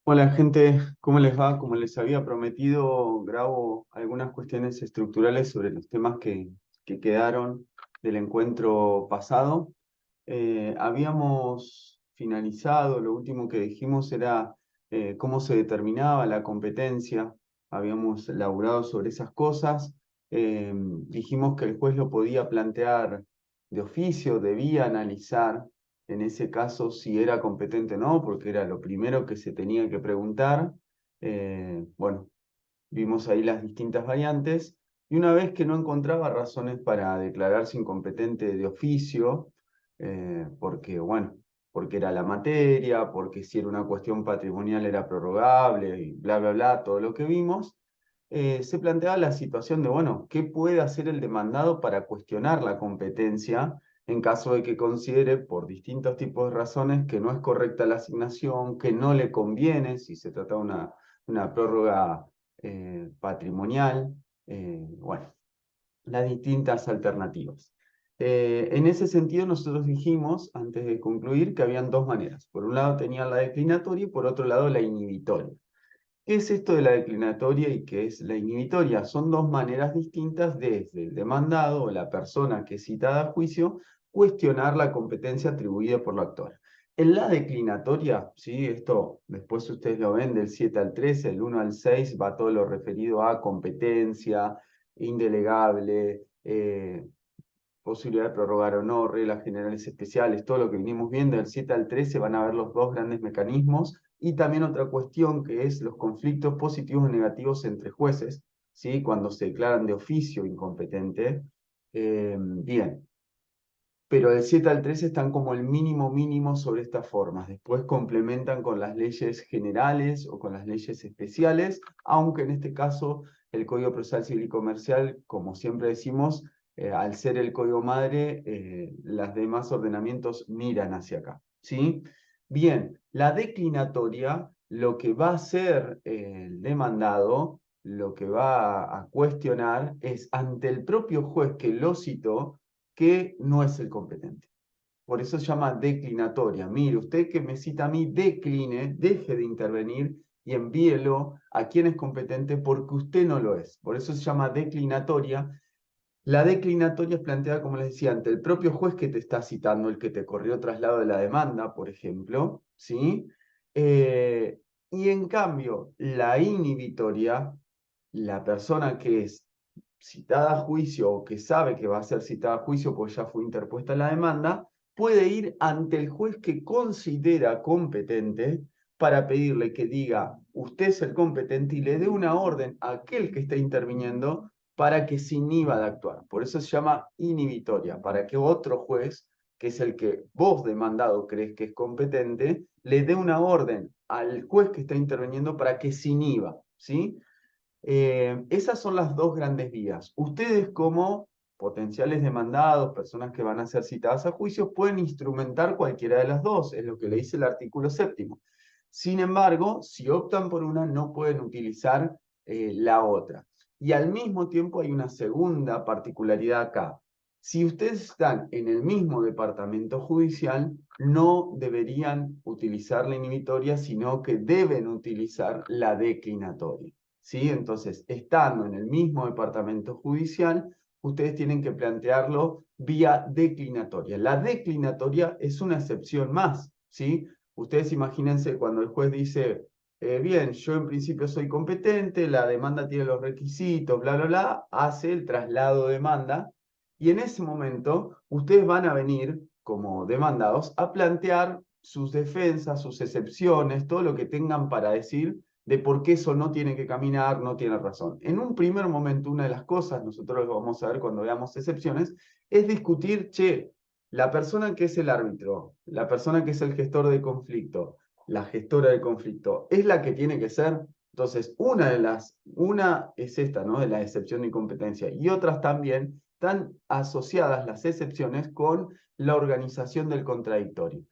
Hola gente, ¿cómo les va? Como les había prometido, grabo algunas cuestiones estructurales sobre los temas que quedaron del encuentro pasado. Habíamos finalizado, lo último que dijimos era cómo se determinaba la competencia, habíamos elaborado sobre esas cosas. Dijimos que el juez lo podía plantear de oficio, debía analizar en ese caso si era competente o no, porque era lo primero que se tenía que preguntar. Bueno, vimos ahí las distintas variantes, y una vez que no encontraba razones para declararse incompetente de oficio, porque, bueno, porque era la materia, porque si era una cuestión patrimonial era prorrogable, y bla, bla, bla, todo lo que vimos, se planteaba la situación de, bueno, ¿qué puede hacer el demandado para cuestionar la competencia en caso de que considere por distintos tipos de razones que no es correcta la asignación, que no le conviene, si se trata de una prórroga patrimonial? Bueno, las distintas alternativas. En ese sentido, nosotros dijimos, antes de concluir, que habían dos maneras. Por un lado tenían la declinatoria y por otro lado la inhibitoria. ¿Qué es esto de la declinatoria y qué es la inhibitoria? Son dos maneras distintas desde el demandado o la persona que es citada a juicio cuestionar la competencia atribuida por la actora. En la declinatoria, ¿sí? Esto después ustedes lo ven del 7 al 13, el 1 al 6 va todo lo referido a competencia, indelegable, posibilidad de prorrogar o no, reglas generales especiales, todo lo que venimos viendo del 7 al 13 van a ver los dos grandes mecanismos, y también otra cuestión que es los conflictos positivos y negativos entre jueces, ¿sí? Cuando se declaran de oficio incompetente. Bien, pero del 7 al 13 están como el mínimo mínimo sobre estas formas. Después complementan con las leyes generales o con las leyes especiales, aunque en este caso el Código Procesal Civil y Comercial, como siempre decimos, al ser el código madre, los demás ordenamientos miran hacia acá, ¿sí? Bien, la declinatoria, lo que va a hacer el demandado, lo que va a cuestionar es ante el propio juez que lo citó, que no es el competente. Por eso se llama declinatoria. Mire, usted que me cita a mí, decline, deje de intervenir y envíelo a quien es competente porque usted no lo es. Por eso se llama declinatoria. La declinatoria es planteada, como les decía, ante el propio juez que te está citando, el que te corrió traslado de la demanda, por ejemplo, ¿sí? Eh, y en cambio, la inhibitoria, la persona que es citada a juicio o que sabe que va a ser citada a juicio porque ya fue interpuesta la demanda, puede ir ante el juez que considera competente para pedirle que diga, usted es el competente, y le dé una orden a aquel que está interviniendo para que se inhiba de actuar. Por eso se llama inhibitoria, para que otro juez, que es el que vos demandado crees que es competente, le dé una orden al juez que está interviniendo para que se inhiba, ¿sí? Esas son las dos grandes vías. Ustedes como potenciales demandados, personas que van a ser citadas a juicio, pueden instrumentar cualquiera de las dos, es lo que le dice el artículo séptimo. Sin embargo, si optan por una, no pueden utilizar la otra. Y al mismo tiempo hay una segunda particularidad acá. Si ustedes están en el mismo departamento judicial, no deberían utilizar la inhibitoria, sino que deben utilizar la declinatoria, ¿sí? Entonces, estando en el mismo departamento judicial, ustedes tienen que plantearlo vía declinatoria. La declinatoria es una excepción más, ¿sí? Ustedes imagínense cuando el juez dice, bien, yo en principio soy competente, la demanda tiene los requisitos, bla, bla, bla, hace el traslado de demanda, y en ese momento ustedes van a venir como demandados a plantear sus defensas, sus excepciones, todo lo que tengan para decir de por qué eso no tiene que caminar, no tiene razón. En un primer momento, una de las cosas, nosotros lo vamos a ver cuando veamos excepciones, es discutir, che, la persona que es el árbitro, la persona que es el gestor de conflicto, la gestora de conflicto, ¿es la que tiene que ser? Entonces, una es esta, ¿no? De la excepción de incompetencia, y otras también están asociadas las excepciones con la organización del contradictorio.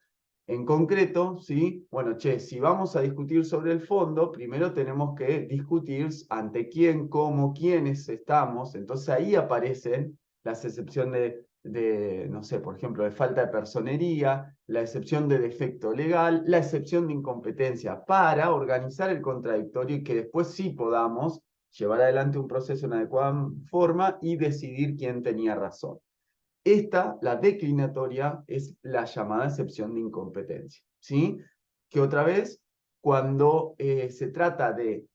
En concreto, ¿sí? Bueno, che, si vamos a discutir sobre el fondo, primero tenemos que discutir ante quién, cómo, quiénes estamos. Entonces ahí aparecen las excepciones no sé, por ejemplo, de falta de personería, la excepción de defecto legal, la excepción de incompetencia, para organizar el contradictorio y que después sí podamos llevar adelante un proceso en adecuada forma y decidir quién tenía razón. Esta, la declinatoria, es la llamada excepción de incompetencia, ¿sí? Que otra vez, cuando se trata de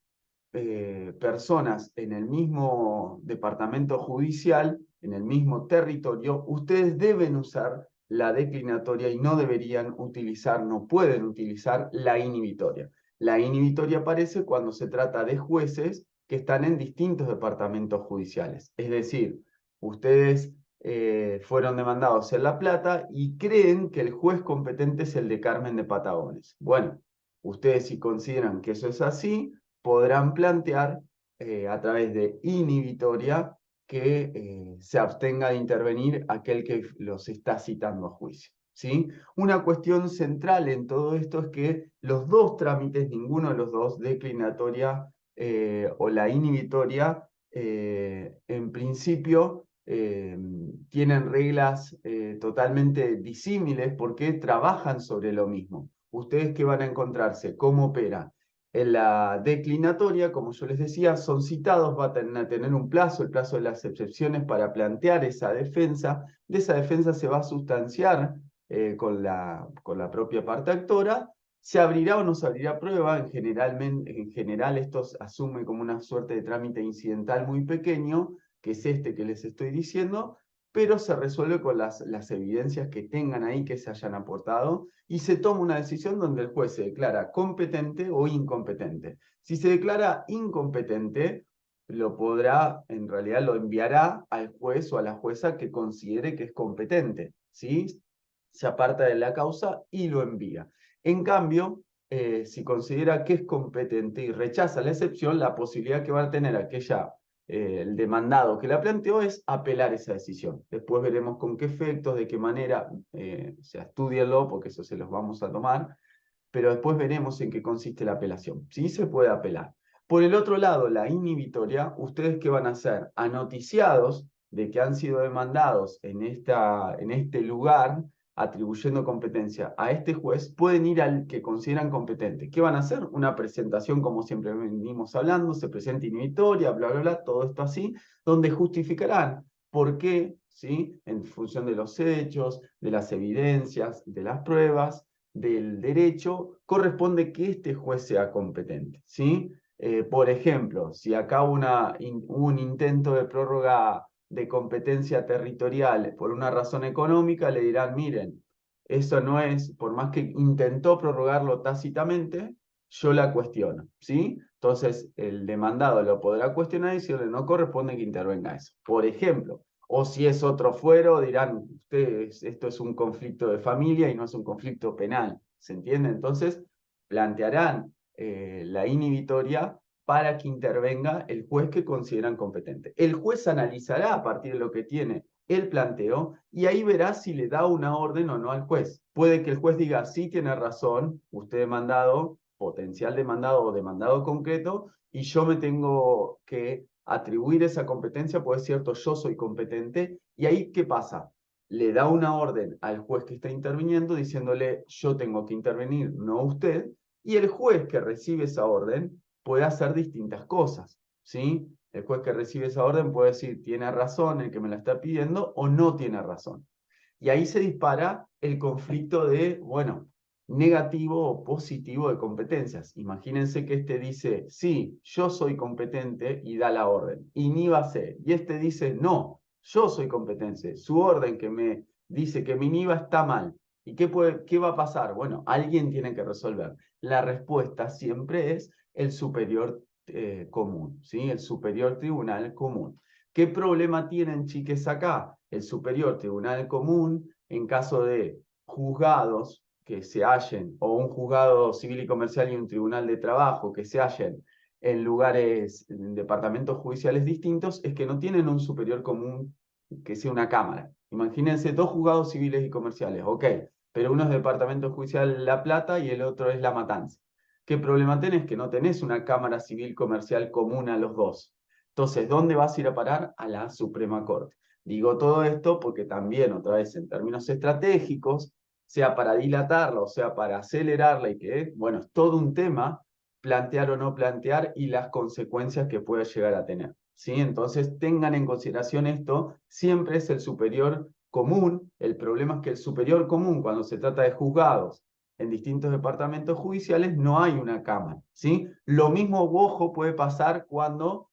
personas en el mismo departamento judicial, en el mismo territorio, ustedes deben usar la declinatoria y no deberían utilizar, no pueden utilizar la inhibitoria. La inhibitoria aparece cuando se trata de jueces que están en distintos departamentos judiciales. Es decir, ustedes fueron demandados en La Plata y creen que el juez competente es el de Carmen de Patagones. Bueno, ustedes si consideran que eso es así, podrán plantear a través de inhibitoria que se abstenga de intervenir aquel que los está citando a juicio, ¿sí? Una cuestión central en todo esto es que los dos trámites, ninguno de los dos, declinatoria o la inhibitoria, en principio tienen reglas totalmente disímiles porque trabajan sobre lo mismo. ¿Ustedes qué van a encontrarse? ¿Cómo opera? En la declinatoria, como yo les decía, son citados, van a tener un plazo, el plazo de las excepciones para plantear esa defensa. De esa defensa se va a sustanciar con la propia parte actora. ¿Se abrirá o no se abrirá prueba? En general esto asume como una suerte de trámite incidental muy pequeño, que es este que les estoy diciendo, pero se resuelve con las evidencias que tengan ahí, que se hayan aportado, y se toma una decisión donde el juez se declara competente o incompetente. Si se declara incompetente, en realidad lo enviará al juez o a la jueza que considere que es competente, ¿sí? Se aparta de la causa y lo envía. En cambio, si considera que es competente y rechaza la excepción, la posibilidad que va a tener el demandado que la planteó es apelar esa decisión. Después veremos con qué efectos, de qué manera, o sea, estúdienlo porque eso se los vamos a tomar, pero después veremos en qué consiste la apelación. Sí se puede apelar. Por el otro lado, la inhibitoria, ¿ustedes qué van a hacer? Anoticiados de que han sido demandados en este lugar, atribuyendo competencia a este juez, pueden ir al que consideran competente. ¿Qué van a hacer? Una presentación, como siempre venimos hablando, se presenta inhibitoria, bla, bla, bla, todo esto así, donde justificarán por qué, ¿sí? En función de los hechos, de las evidencias, de las pruebas, del derecho, corresponde que este juez sea competente, ¿sí? Por ejemplo, si acá hubo un intento de prórroga de competencia territorial por una razón económica, le dirán, miren, eso no es, por más que intentó prorrogarlo tácitamente, yo la cuestiono, ¿sí? Entonces, el demandado lo podrá cuestionar y si no corresponde que intervenga eso. Por ejemplo, o si es otro fuero, dirán, ustedes, esto es un conflicto de familia y no es un conflicto penal, ¿se entiende? Entonces, plantearán la inhibitoria para que intervenga el juez que consideran competente. El juez analizará a partir de lo que tiene el planteo y ahí verá si le da una orden o no al juez. Puede que el juez diga, sí tiene razón, usted demandado, potencial demandado o demandado concreto, y yo me tengo que atribuir esa competencia, pues es cierto, yo soy competente, y ahí, ¿qué pasa? Le da una orden al juez que está interviniendo diciéndole, yo tengo que intervenir, no usted, y el juez que recibe esa orden puede hacer distintas cosas, ¿sí? El juez que recibe esa orden puede decir, tiene razón el que me la está pidiendo o no tiene razón. Y ahí se dispara el conflicto de, bueno, negativo o positivo de competencias. Imagínense que este dice, sí, yo soy competente y da la orden, inhíbase. Y este dice, no, yo soy competente, su orden que me dice que me inhiba está mal. ¿Y qué va a pasar? Bueno, alguien tiene que resolver. La respuesta siempre es el superior común, ¿sí? El superior tribunal común. ¿Qué problema tienen, chiques, acá? El superior tribunal común, en caso de juzgados que se hallen, o un juzgado civil y comercial y un tribunal de trabajo que se hallen en lugares, en departamentos judiciales distintos, es que no tienen un superior común que sea una cámara. Imagínense dos juzgados civiles y comerciales, ok, pero uno es departamento judicial La Plata y el otro es La Matanza. ¿Qué problema tenés? Que no tenés una cámara civil comercial común a los dos. Entonces, ¿dónde vas a ir a parar? A la Suprema Corte. Digo todo esto porque también, otra vez, en términos estratégicos, sea para dilatarla o sea para acelerarla y que, bueno, es todo un tema plantear o no plantear y las consecuencias que puede llegar a tener. ¿Sí? Entonces tengan en consideración esto, siempre es el superior común. El problema es que el superior común, cuando se trata de juzgados en distintos departamentos judiciales, no hay una cámara. ¿Sí? Lo mismo, ojo, puede pasar cuando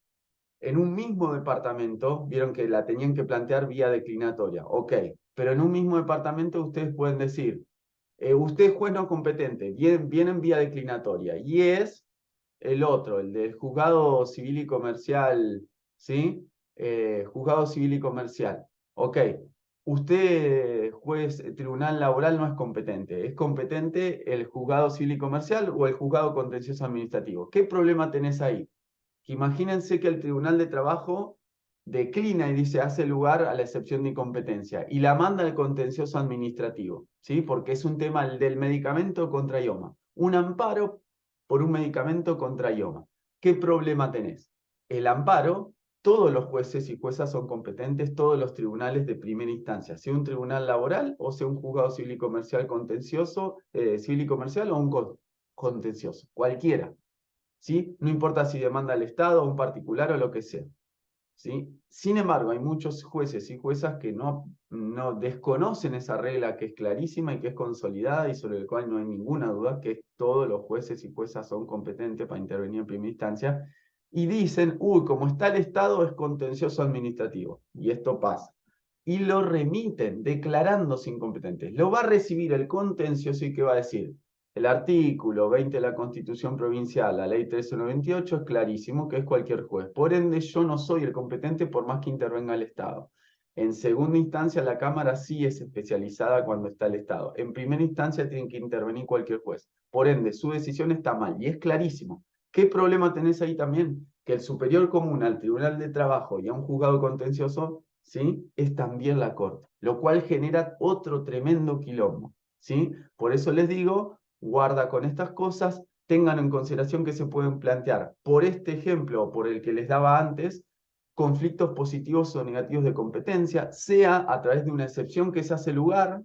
en un mismo departamento, vieron que la tenían que plantear vía declinatoria, ok, pero en un mismo departamento ustedes pueden decir, usted es juez no competente, viene en vía declinatoria, y es el otro, el del juzgado civil y comercial, ¿sí? Juzgado civil y comercial, ok. Usted, juez, tribunal laboral, no es competente. ¿Es competente el juzgado civil y comercial o el juzgado contencioso administrativo? ¿Qué problema tenés ahí? Que imagínense que el Tribunal de Trabajo declina y dice hace lugar a la excepción de incompetencia y la manda al contencioso administrativo, ¿sí? Porque es un tema del medicamento contra IOMA. Un amparo por un medicamento contra IOMA. ¿Qué problema tenés? El amparo, todos los jueces y juezas son competentes, todos los tribunales de primera instancia, sea un tribunal laboral o sea un juzgado civil y comercial contencioso, civil y comercial o un contencioso, cualquiera. ¿Sí? No importa si demanda al Estado, a un particular o lo que sea. ¿Sí? Sin embargo, hay muchos jueces y juezas que no desconocen esa regla que es clarísima y que es consolidada y sobre la cual no hay ninguna duda, que todos los jueces y juezas son competentes para intervenir en primera instancia, y dicen, uy, como está el Estado es contencioso administrativo, y esto pasa. Y lo remiten declarándose incompetentes. Lo va a recibir el contencioso y ¿qué va a decir? El artículo 20 de la Constitución Provincial, la Ley 13128, es clarísimo que es cualquier juez. Por ende, yo no soy el competente por más que intervenga el Estado. En segunda instancia, la Cámara sí es especializada cuando está el Estado. En primera instancia, tiene que intervenir cualquier juez. Por ende, su decisión está mal y es clarísimo. ¿Qué problema tenés ahí también? Que el superior común al Tribunal de Trabajo y a un juzgado contencioso, ¿sí? Es también la Corte, lo cual genera otro tremendo quilombo, ¿sí? Por eso les digo, guarda con estas cosas, tengan en consideración que se pueden plantear, por este ejemplo o por el que les daba antes, conflictos positivos o negativos de competencia, sea a través de una excepción que se hace lugar,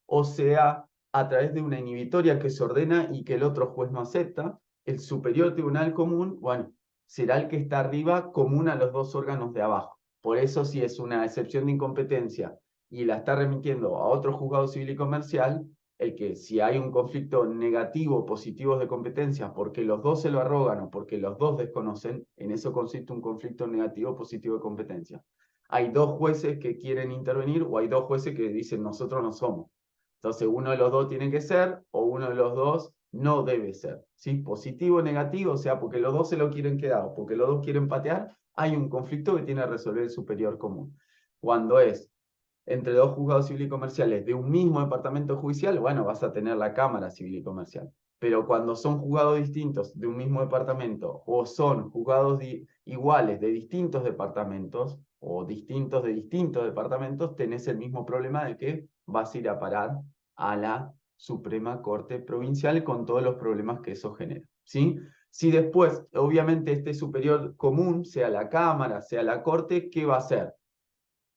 o sea a través de una inhibitoria que se ordena y que el otro juez no acepta. El superior tribunal común, bueno, será el que está arriba común a los dos órganos de abajo. Por eso, si es una excepción de incompetencia y la está remitiendo a otro juzgado civil y comercial, el que si hay un conflicto negativo o positivo de competencia porque los dos se lo arrogan o porque los dos desconocen, en eso consiste un conflicto negativo o positivo de competencia. Hay dos jueces que quieren intervenir o hay dos jueces que dicen nosotros no somos. Entonces uno de los dos tiene que ser o uno de los dos no debe ser. ¿Sí? Positivo o negativo, o sea, porque los dos se lo quieren quedar o porque los dos quieren patear, hay un conflicto que tiene que resolver el superior común. Cuando es entre dos juzgados civiles y comerciales de un mismo departamento judicial, bueno, vas a tener la Cámara Civil y Comercial. Pero cuando son juzgados distintos de un mismo departamento o son juzgados iguales de distintos departamentos o distintos de distintos departamentos, tenés el mismo problema de que vas a ir a parar a la Suprema Corte Provincial con todos los problemas que eso genera. ¿Sí? Si después, obviamente, este superior común, sea la Cámara, sea la Corte, ¿qué va a hacer?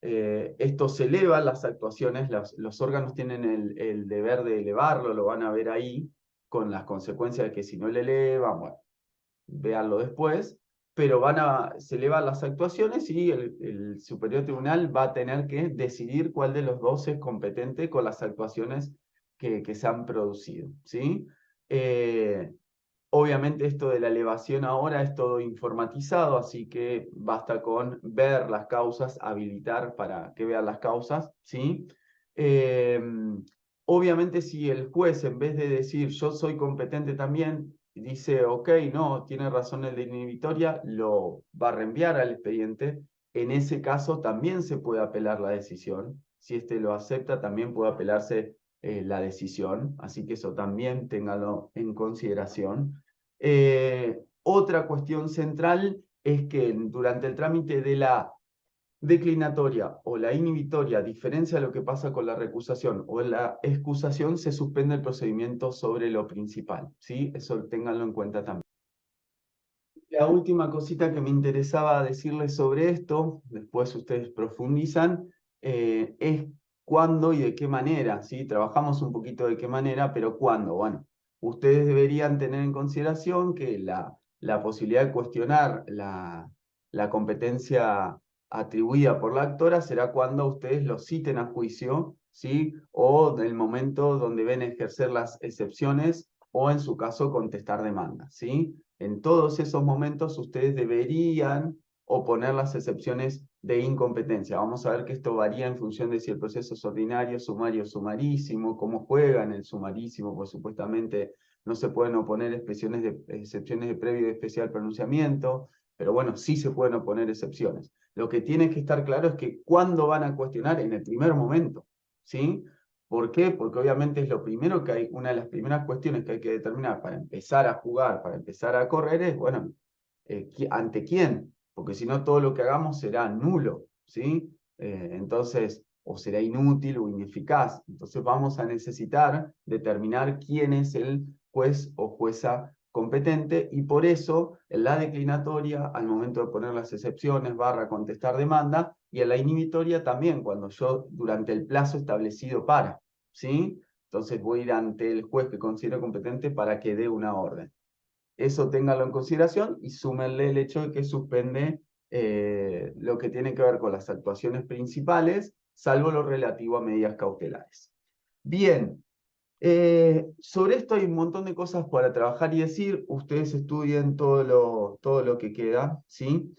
Esto se eleva las actuaciones, los órganos tienen el deber de elevarlo, lo van a ver ahí, con las consecuencias de que si no le elevan, bueno, véanlo después, pero se elevan las actuaciones y el superior tribunal va a tener que decidir cuál de los dos es competente con las actuaciones que se han producido, ¿sí? Obviamente esto de la elevación ahora es todo informatizado, así que basta con ver las causas, habilitar para que vean las causas, ¿sí? Eh, Obviamente si el juez en vez de decir yo soy competente también, dice ok, no, tiene razón el de inhibitoria, lo va a reenviar al expediente. En ese caso también se puede apelar la decisión. Si este lo acepta, también puede apelarse la decisión, así que eso también téngalo en consideración. Otra cuestión central es que durante el trámite de la declinatoria o la inhibitoria, a diferencia de lo que pasa con la recusación o la excusación, se suspende el procedimiento sobre lo principal, ¿sí? Eso ténganlo en cuenta también. La última cosita que me interesaba decirles sobre esto, después ustedes profundizan, es cuándo y de qué manera, ¿sí? Trabajamos un poquito de qué manera, pero cuándo. Bueno, ustedes deberían tener en consideración que la posibilidad de cuestionar la competencia atribuida por la actora será cuando ustedes lo citen a juicio, ¿sí? O del momento donde ven ejercer las excepciones o en su caso contestar demandas, ¿sí? En todos esos momentos ustedes deberían oponer las excepciones de incompetencia. Vamos a ver que esto varía en función de si el proceso es ordinario, sumario, sumarísimo, cómo juegan el sumarísimo, pues supuestamente no se pueden oponer excepciones de previo y especial pronunciamiento, pero bueno, sí se pueden oponer excepciones. Lo que tiene que estar claro es que cuándo van a cuestionar en el primer momento, ¿sí? ¿Por qué? Porque obviamente es lo primero que hay, una de las primeras cuestiones que hay que determinar para empezar a jugar, para empezar a correr es, bueno, ¿ante quién? Porque si no todo lo que hagamos será nulo, ¿sí? Entonces, o será inútil o ineficaz. Entonces vamos a necesitar determinar quién es el juez o jueza competente y por eso en la declinatoria, al momento de poner las excepciones, barra contestar demanda, y en la inhibitoria también, cuando yo durante el plazo establecido para, ¿sí? Entonces voy a ir ante el juez que considero competente para que dé una orden. Eso ténganlo en consideración y súmenle el hecho de que suspende lo que tiene que ver con las actuaciones principales, salvo lo relativo a medidas cautelares. Bien, sobre esto hay un montón de cosas para trabajar y decir. Ustedes estudien todo lo que queda, ¿sí?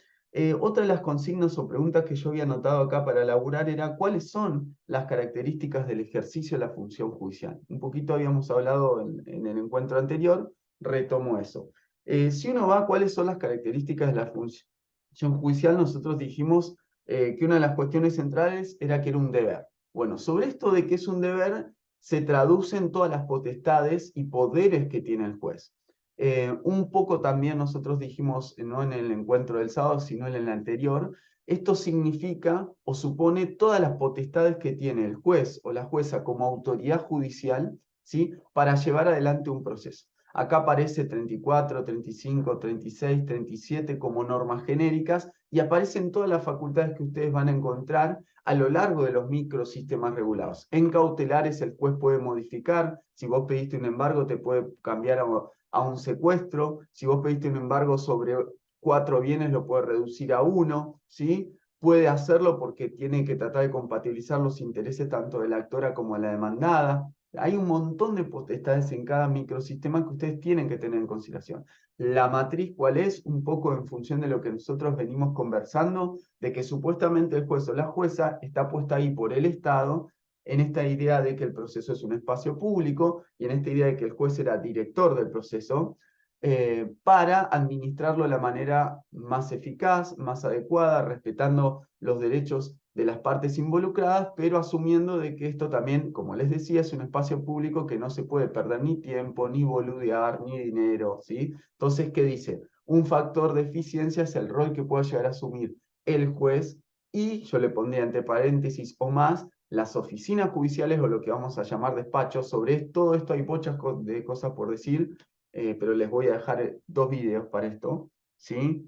Otra de las consignas o preguntas que yo había anotado acá para elaborar era cuáles son las características del ejercicio de la función judicial. Un poquito habíamos hablado en el encuentro anterior, retomo eso. Si uno va a cuáles son las características de la función judicial, nosotros dijimos que una de las cuestiones centrales era que era un deber. Bueno, sobre esto de que es un deber, se traducen todas las potestades y poderes que tiene el juez. Un poco también nosotros dijimos, no en el encuentro del sábado, sino en el anterior, esto significa o supone todas las potestades que tiene el juez o la jueza como autoridad judicial, ¿sí? Para llevar adelante un proceso. Acá aparece 34, 35, 36, 37 como normas genéricas y aparecen todas las facultades que ustedes van a encontrar a lo largo de los microsistemas regulados. En cautelares el juez puede modificar, si vos pediste un embargo te puede cambiar a un secuestro, si vos pediste un embargo sobre 4 bienes lo puede reducir a 1, ¿sí? Puede hacerlo porque tiene que tratar de compatibilizar los intereses tanto de la actora como de la demandada. Hay un montón de potestades en cada microsistema que ustedes tienen que tener en consideración. La matriz, ¿cuál es? Un poco en función de lo que nosotros venimos conversando, de que supuestamente el juez o la jueza está puesta ahí por el Estado, en esta idea de que el proceso es un espacio público y en esta idea de que el juez era director del proceso, para administrarlo de la manera más eficaz, más adecuada, respetando los derechos de las partes involucradas, pero asumiendo de que esto también, como les decía, es un espacio público que no se puede perder ni tiempo, ni boludear, ni dinero, ¿sí? Entonces, ¿qué dice? Un factor de eficiencia es el rol que pueda llegar a asumir el juez y, yo le pondría entre paréntesis o más, las oficinas judiciales o lo que vamos a llamar despachos. Sobre todo esto hay muchas de cosas por decir, pero les voy a dejar 2 videos para esto, ¿sí?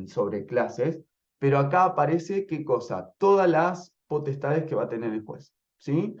Sobre clases. Pero acá aparece, ¿qué cosa? Todas las potestades que va a tener el juez, ¿sí?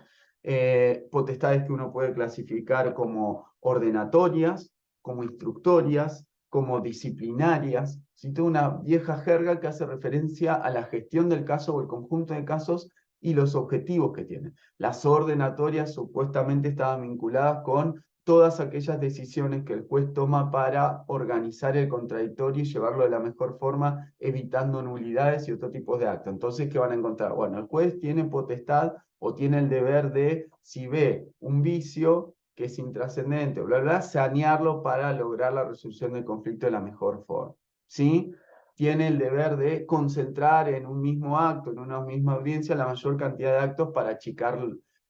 Potestades que uno puede clasificar como ordenatorias, como instructorias, como disciplinarias, ¿sí? Toda una vieja jerga que hace referencia a la gestión del caso o el conjunto de casos y los objetivos que tienen. Las ordenatorias supuestamente estaban vinculadas con todas aquellas decisiones que el juez toma para organizar el contradictorio y llevarlo de la mejor forma, evitando nulidades y otro tipo de actos. Entonces, ¿qué van a encontrar? Bueno, el juez tiene potestad o tiene el deber de, si ve un vicio que es intrascendente, bla, bla, sanearlo para lograr la resolución del conflicto de la mejor forma. ¿Sí? Tiene el deber de concentrar en un mismo acto, en una misma audiencia, la mayor cantidad de actos para achicar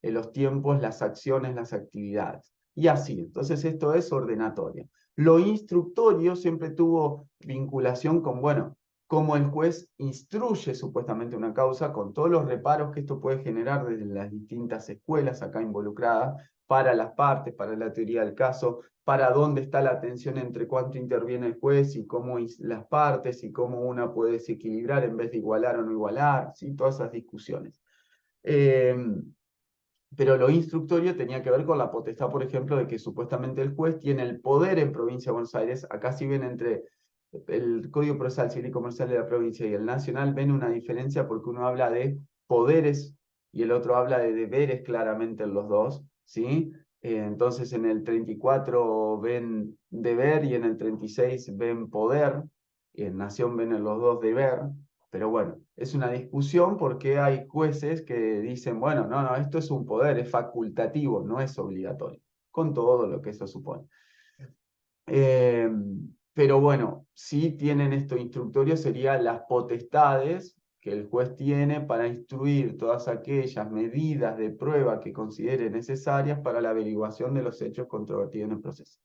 los tiempos, las acciones, las actividades. Y así, entonces esto es ordenatorio. Lo instructorio siempre tuvo vinculación con, bueno, cómo el juez instruye supuestamente una causa con todos los reparos que esto puede generar desde las distintas escuelas acá involucradas, para las partes, para la teoría del caso, para dónde está la tensión entre cuánto interviene el juez y cómo las partes y cómo una puede desequilibrar en vez de igualar o no igualar, ¿sí? Todas esas discusiones. Pero lo instructorio tenía que ver con la potestad, por ejemplo, de que supuestamente el juez tiene el poder en Provincia de Buenos Aires. Acá si ven entre el Código Procesal Civil y Comercial de la provincia y el nacional, ven una diferencia porque uno habla de poderes y el otro habla de deberes claramente en los dos, ¿sí? Entonces en el 34 ven deber y en el 36 ven poder, y en Nación ven en los dos deber. Pero bueno, es una discusión porque hay jueces que dicen, bueno, no, esto es un poder, es facultativo, no es obligatorio, con todo lo que eso supone. Eh, pero bueno, sí tienen esto instructorio, serían las potestades que el juez tiene para instruir todas aquellas medidas de prueba que considere necesarias para la averiguación de los hechos controvertidos en el proceso.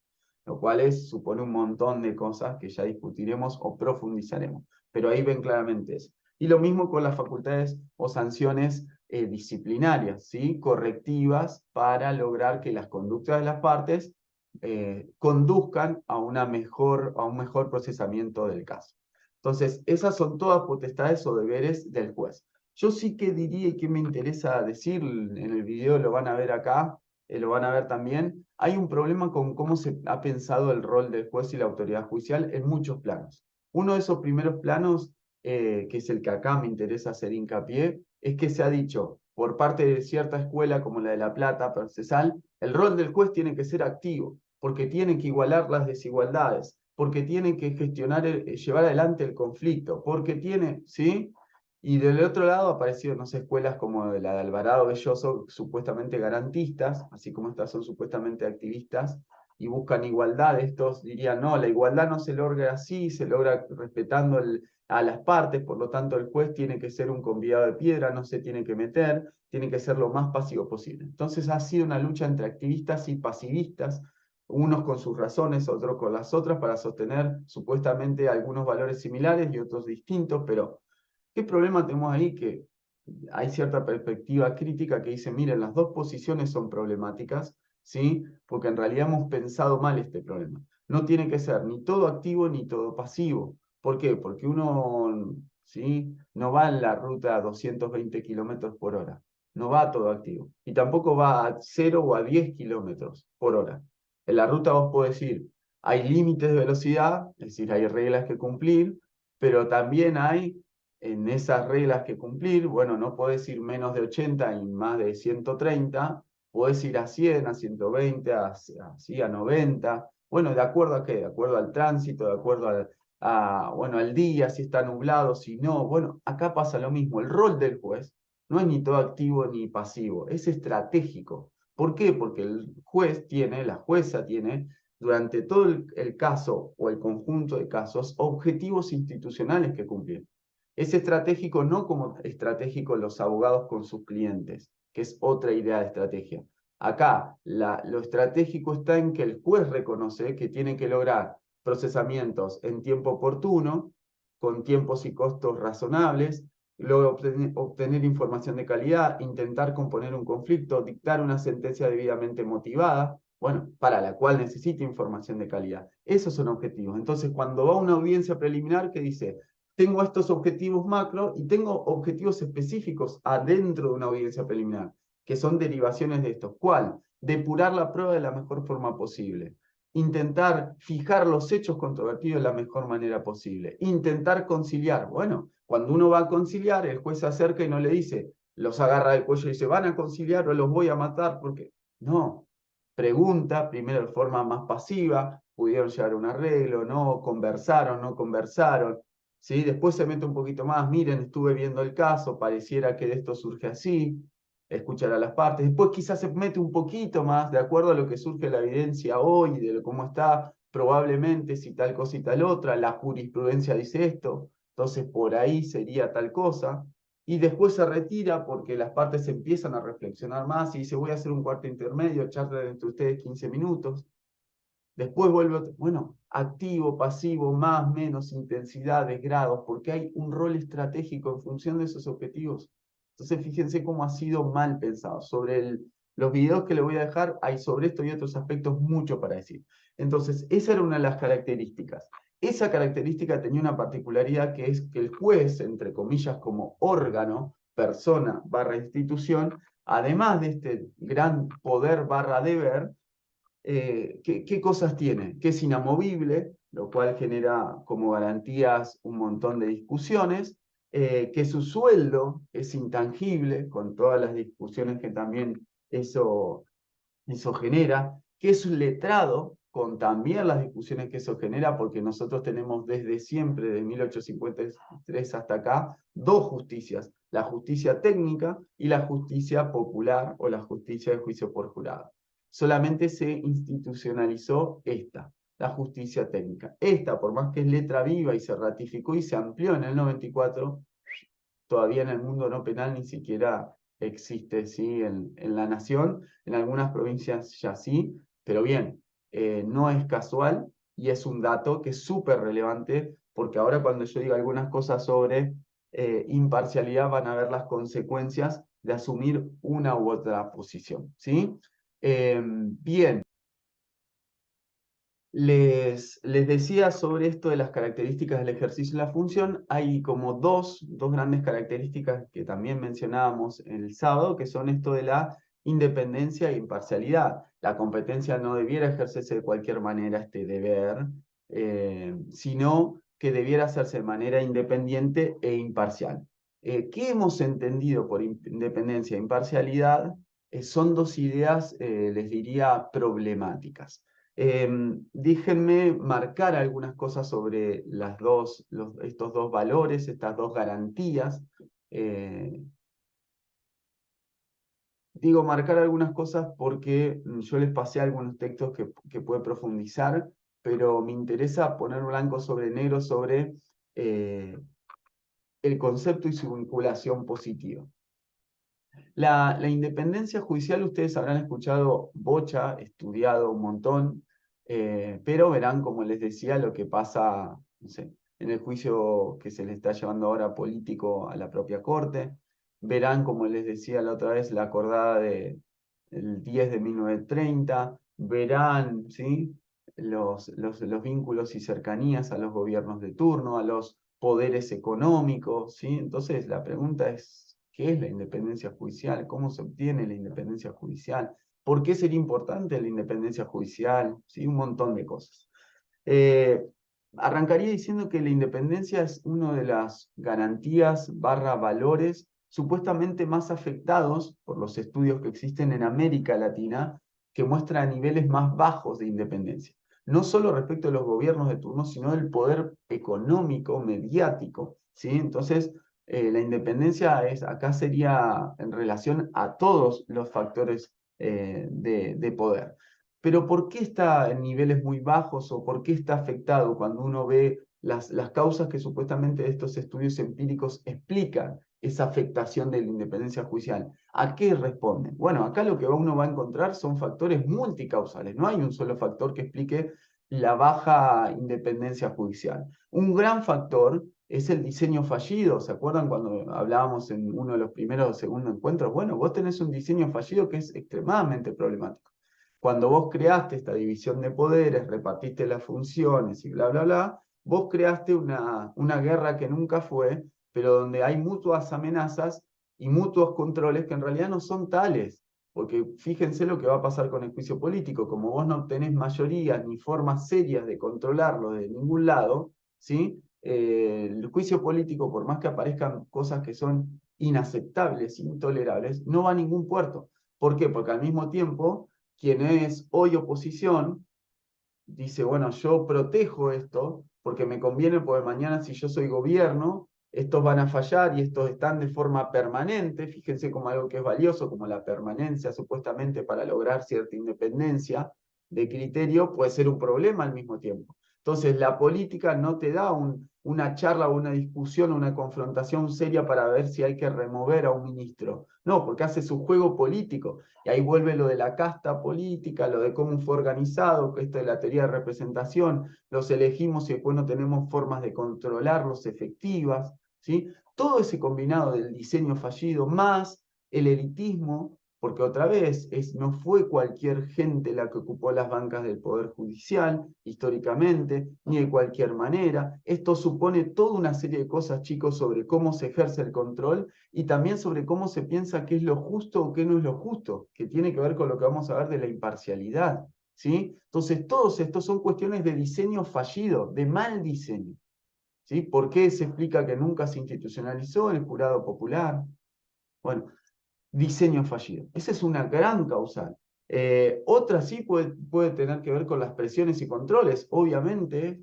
Lo cual supone un montón de cosas que ya discutiremos o profundizaremos. Pero ahí ven claramente eso. Y lo mismo con las facultades o sanciones disciplinarias, ¿sí? Correctivas para lograr que las conductas de las partes conduzcan a un mejor procesamiento del caso. Entonces, esas son todas potestades o deberes del juez. Yo sí que diría, y que me interesa decir, en el video lo van a ver acá, lo van a ver también, hay un problema con cómo se ha pensado el rol del juez y la autoridad judicial en muchos planos. Uno de esos primeros planos, que es el que acá me interesa hacer hincapié, es que se ha dicho por parte de cierta escuela como la de La Plata, procesal, el rol del juez tiene que ser activo, porque tiene que igualar las desigualdades, porque tiene que gestionar, llevar adelante el conflicto, porque tiene, ¿sí? Y del otro lado aparecieron, no sé, escuelas como la de Alvarado Belloso, supuestamente garantistas, así como estas son supuestamente activistas, y buscan igualdad. Estos dirían, no, la igualdad no se logra así, se logra respetando a las partes, por lo tanto el juez tiene que ser un convidado de piedra, no se tiene que meter, tiene que ser lo más pasivo posible. Entonces ha sido una lucha entre activistas y pasivistas, unos con sus razones, otros con las otras, para sostener supuestamente algunos valores similares y otros distintos, pero ¿qué problema tenemos ahí? Que hay cierta perspectiva crítica que dice, miren, las dos posiciones son problemáticas, ¿sí? Porque en realidad hemos pensado mal este problema. No tiene que ser ni todo activo ni todo pasivo. ¿Por qué? Porque uno, ¿sí? No va en la ruta a 220 kilómetros por hora. No va todo activo. Y tampoco va a 0 o a 10 kilómetros por hora. En la ruta vos podés ir, hay límites de velocidad, es decir, hay reglas que cumplir, pero también hay en esas reglas que cumplir, bueno, no podés ir menos de 80 y más de 130, podés ir a 100, a 120, así a 90, bueno, ¿de acuerdo a qué? De acuerdo al tránsito, de acuerdo bueno, al día, si está nublado, si no, bueno, acá pasa lo mismo, el rol del juez no es ni todo activo ni pasivo, es estratégico. ¿Por qué? Porque el juez tiene, la jueza tiene, durante todo el caso o el conjunto de casos, objetivos institucionales que cumplir. Es estratégico no como estratégico los abogados con sus clientes, que es otra idea de estrategia. Acá lo estratégico está en que el juez reconoce que tiene que lograr procesamientos en tiempo oportuno, con tiempos y costos razonables, luego obtener información de calidad, intentar componer un conflicto, dictar una sentencia debidamente motivada, bueno, para la cual necesita información de calidad. Esos son objetivos. Entonces, cuando va a una audiencia preliminar que dice, tengo estos objetivos macro y tengo objetivos específicos adentro de una audiencia preliminar, que son derivaciones de estos. ¿Cuál? Depurar la prueba de la mejor forma posible. Intentar fijar los hechos controvertidos de la mejor manera posible. Intentar conciliar. Bueno, cuando uno va a conciliar, el juez se acerca y no le dice, los agarra del cuello y dice, ¿van a conciliar o los voy a matar? Porque no. Pregunta, primero de forma más pasiva, pudieron llegar a un arreglo, no conversaron, no conversaron. ¿Sí? Después se mete un poquito más, miren, estuve viendo el caso, pareciera que de esto surge así, escuchar a las partes. Después quizás se mete un poquito más, de acuerdo a lo que surge la evidencia hoy, de cómo está, probablemente si tal cosa y tal otra, la jurisprudencia dice esto, entonces por ahí sería tal cosa. Y después se retira porque las partes empiezan a reflexionar más y dice, voy a hacer un cuarto intermedio, charlen entre ustedes 15 minutos. Después vuelve, bueno, activo, pasivo, más, menos, intensidades, grados, porque hay un rol estratégico en función de esos objetivos. Entonces, fíjense cómo ha sido mal pensado. Sobre Los videos que le voy a dejar, hay sobre esto y otros aspectos mucho para decir. Entonces, esa era una de las características. Esa característica tenía una particularidad que es que el juez, entre comillas, como órgano, persona barra institución, además de este gran poder barra deber, ¿qué cosas tiene? Que es inamovible, lo cual genera como garantías un montón de discusiones, que su sueldo es intangible, con todas las discusiones que también eso genera, que es un letrado, con también las discusiones que eso genera, porque nosotros tenemos desde siempre, de 1853 hasta acá, dos justicias, la justicia técnica y la justicia popular o la justicia de juicio por jurado. Solamente se institucionalizó esta, la justicia técnica. Esta, por más que es letra viva y se ratificó y se amplió en el 94, todavía en el mundo no penal ni siquiera existe, ¿sí? En la nación, en algunas provincias ya sí, pero bien, no es casual y es un dato que es súper relevante porque ahora cuando yo diga algunas cosas sobre imparcialidad van a ver las consecuencias de asumir una u otra posición, ¿sí? Bien. Les decía sobre esto de las características del ejercicio y la función. Hay como dos grandes características que también mencionábamos el sábado, que son esto de la independencia e imparcialidad. La competencia no debiera ejercerse de cualquier manera, este deber, sino que debiera hacerse de manera independiente e imparcial. ¿Qué hemos entendido por independencia e imparcialidad? Son dos ideas, les diría, problemáticas. Déjenme marcar algunas cosas sobre estos dos valores, estas dos garantías. Eh, Digo marcar algunas cosas porque yo les pasé algunos textos que puede profundizar, pero me interesa poner blanco sobre negro sobre el concepto y su vinculación positiva. La independencia judicial, ustedes habrán escuchado bocha, estudiado un montón, pero verán, como les decía, lo que pasa, no sé, en el juicio que se le está llevando ahora político a la propia Corte. Verán, como les decía la otra vez, la acordada del 10 de 1930. Verán, ¿sí? Los vínculos y cercanías a los gobiernos de turno, a los poderes económicos, ¿sí? Entonces, la pregunta es, ¿qué es la independencia judicial? ¿Cómo se obtiene la independencia judicial? ¿Por qué sería importante la independencia judicial? ¿Sí? Un montón de cosas. Eh, Arrancaría diciendo que la independencia es una de las garantías barra valores supuestamente más afectados por los estudios que existen en América Latina, que muestran niveles más bajos de independencia. No solo respecto a los gobiernos de turno, sino del poder económico, mediático, ¿sí? Entonces, la independencia acá sería en relación a todos los factores de poder. Pero ¿por qué está en niveles muy bajos o por qué está afectado cuando uno ve las causas que supuestamente estos estudios empíricos explican esa afectación de la independencia judicial? ¿A qué responden? Bueno, acá lo que uno va a encontrar son factores multicausales. No hay un solo factor que explique la baja independencia judicial. Un gran factor es el diseño fallido. ¿Se acuerdan cuando hablábamos en uno de los primeros o segundos encuentros? Bueno, vos tenés un diseño fallido que es extremadamente problemático. Cuando vos creaste esta división de poderes, repartiste las funciones y bla, bla, bla, vos creaste una guerra que nunca fue, pero donde hay mutuas amenazas y mutuos controles que en realidad no son tales. Porque fíjense lo que va a pasar con el juicio político. Como vos no tenés mayorías ni formas serias de controlarlo de ningún lado, ¿sí? El juicio político, por más que aparezcan cosas que son inaceptables, intolerables, no va a ningún puerto. ¿Por qué? Porque al mismo tiempo quien es hoy oposición dice, bueno, yo protejo esto porque me conviene, porque mañana si yo soy gobierno, estos van a fallar y estos están de forma permanente, fíjense como algo que es valioso, como la permanencia supuestamente para lograr cierta independencia de criterio, puede ser un problema al mismo tiempo. Entonces, la política no te da una charla o una discusión, una confrontación seria para ver si hay que remover a un ministro. No, porque hace su juego político. Y ahí vuelve lo de la casta política, lo de cómo fue organizado, esto de la teoría de representación, los elegimos y después no tenemos formas de controlarlos efectivas, ¿sí? Todo ese combinado del diseño fallido más el elitismo porque otra vez no fue cualquier gente la que ocupó las bancas del Poder Judicial históricamente, ni de cualquier manera. Esto supone toda una serie de cosas, chicos, sobre cómo se ejerce el control y también sobre cómo se piensa qué es lo justo o qué no es lo justo, que tiene que ver con lo que vamos a ver de la imparcialidad, ¿sí? Entonces, todos estos son cuestiones de diseño fallido, de mal diseño, ¿sí? ¿Por qué se explica que nunca se institucionalizó el jurado popular? Bueno, diseño fallido. Esa es una gran causal. Otra sí puede tener que ver con las presiones y controles. Obviamente,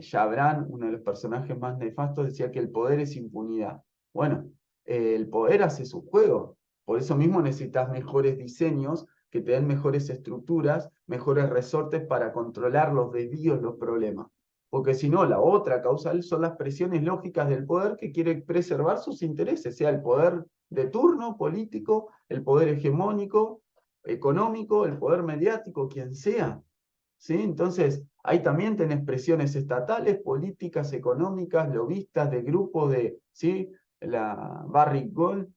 Chabran, uno de los personajes más nefastos, decía que el poder es impunidad. Bueno, el poder hace su juego. Por eso mismo necesitas mejores diseños que te den mejores estructuras, mejores resortes para controlar los desvíos, los problemas. Porque si no, la otra causal son las presiones lógicas del poder que quiere preservar sus intereses, sea el poder de turno político, el poder hegemónico, económico, el poder mediático, quien sea. ¿Sí? Entonces, ahí también tenés presiones estatales, políticas, económicas, lobistas, de grupos de, ¿sí? La Barrick Gold,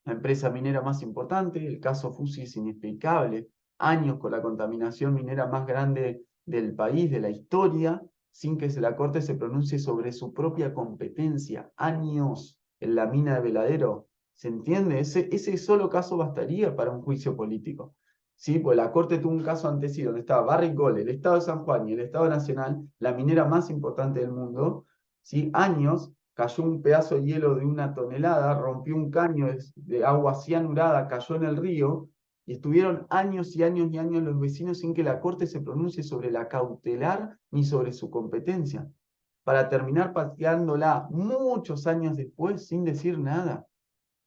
la empresa minera más importante, el caso Fusi es inexplicable, años con la contaminación minera más grande del país, de la historia, sin que la Corte se pronuncie sobre su propia competencia, años en la mina de Veladero. ¿Se entiende? Ese solo caso bastaría para un juicio político. ¿Sí? Pues la Corte tuvo un caso antes sí, donde estaba Barrick Gold, el Estado de San Juan y el Estado Nacional, la minera más importante del mundo, ¿sí? Años, cayó un pedazo de hielo de 1 tonelada, rompió un caño de agua cianurada, cayó en el río, y estuvieron años y años y años los vecinos sin que la Corte se pronuncie sobre la cautelar ni sobre su competencia, para terminar pateándola muchos años después sin decir nada.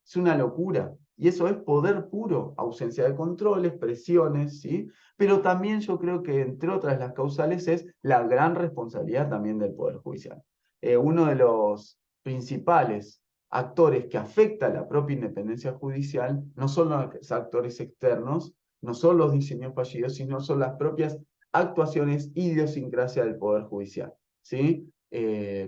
Es una locura. Y eso es poder puro, ausencia de controles, presiones, ¿sí? Pero también yo creo que, entre otras las causales, es la gran responsabilidad también del Poder Judicial. Uno de los principales actores que afecta a la propia independencia judicial no son los actores externos, no son los diseños fallidos, sino son las propias actuaciones, idiosincrasia del Poder Judicial, ¿sí?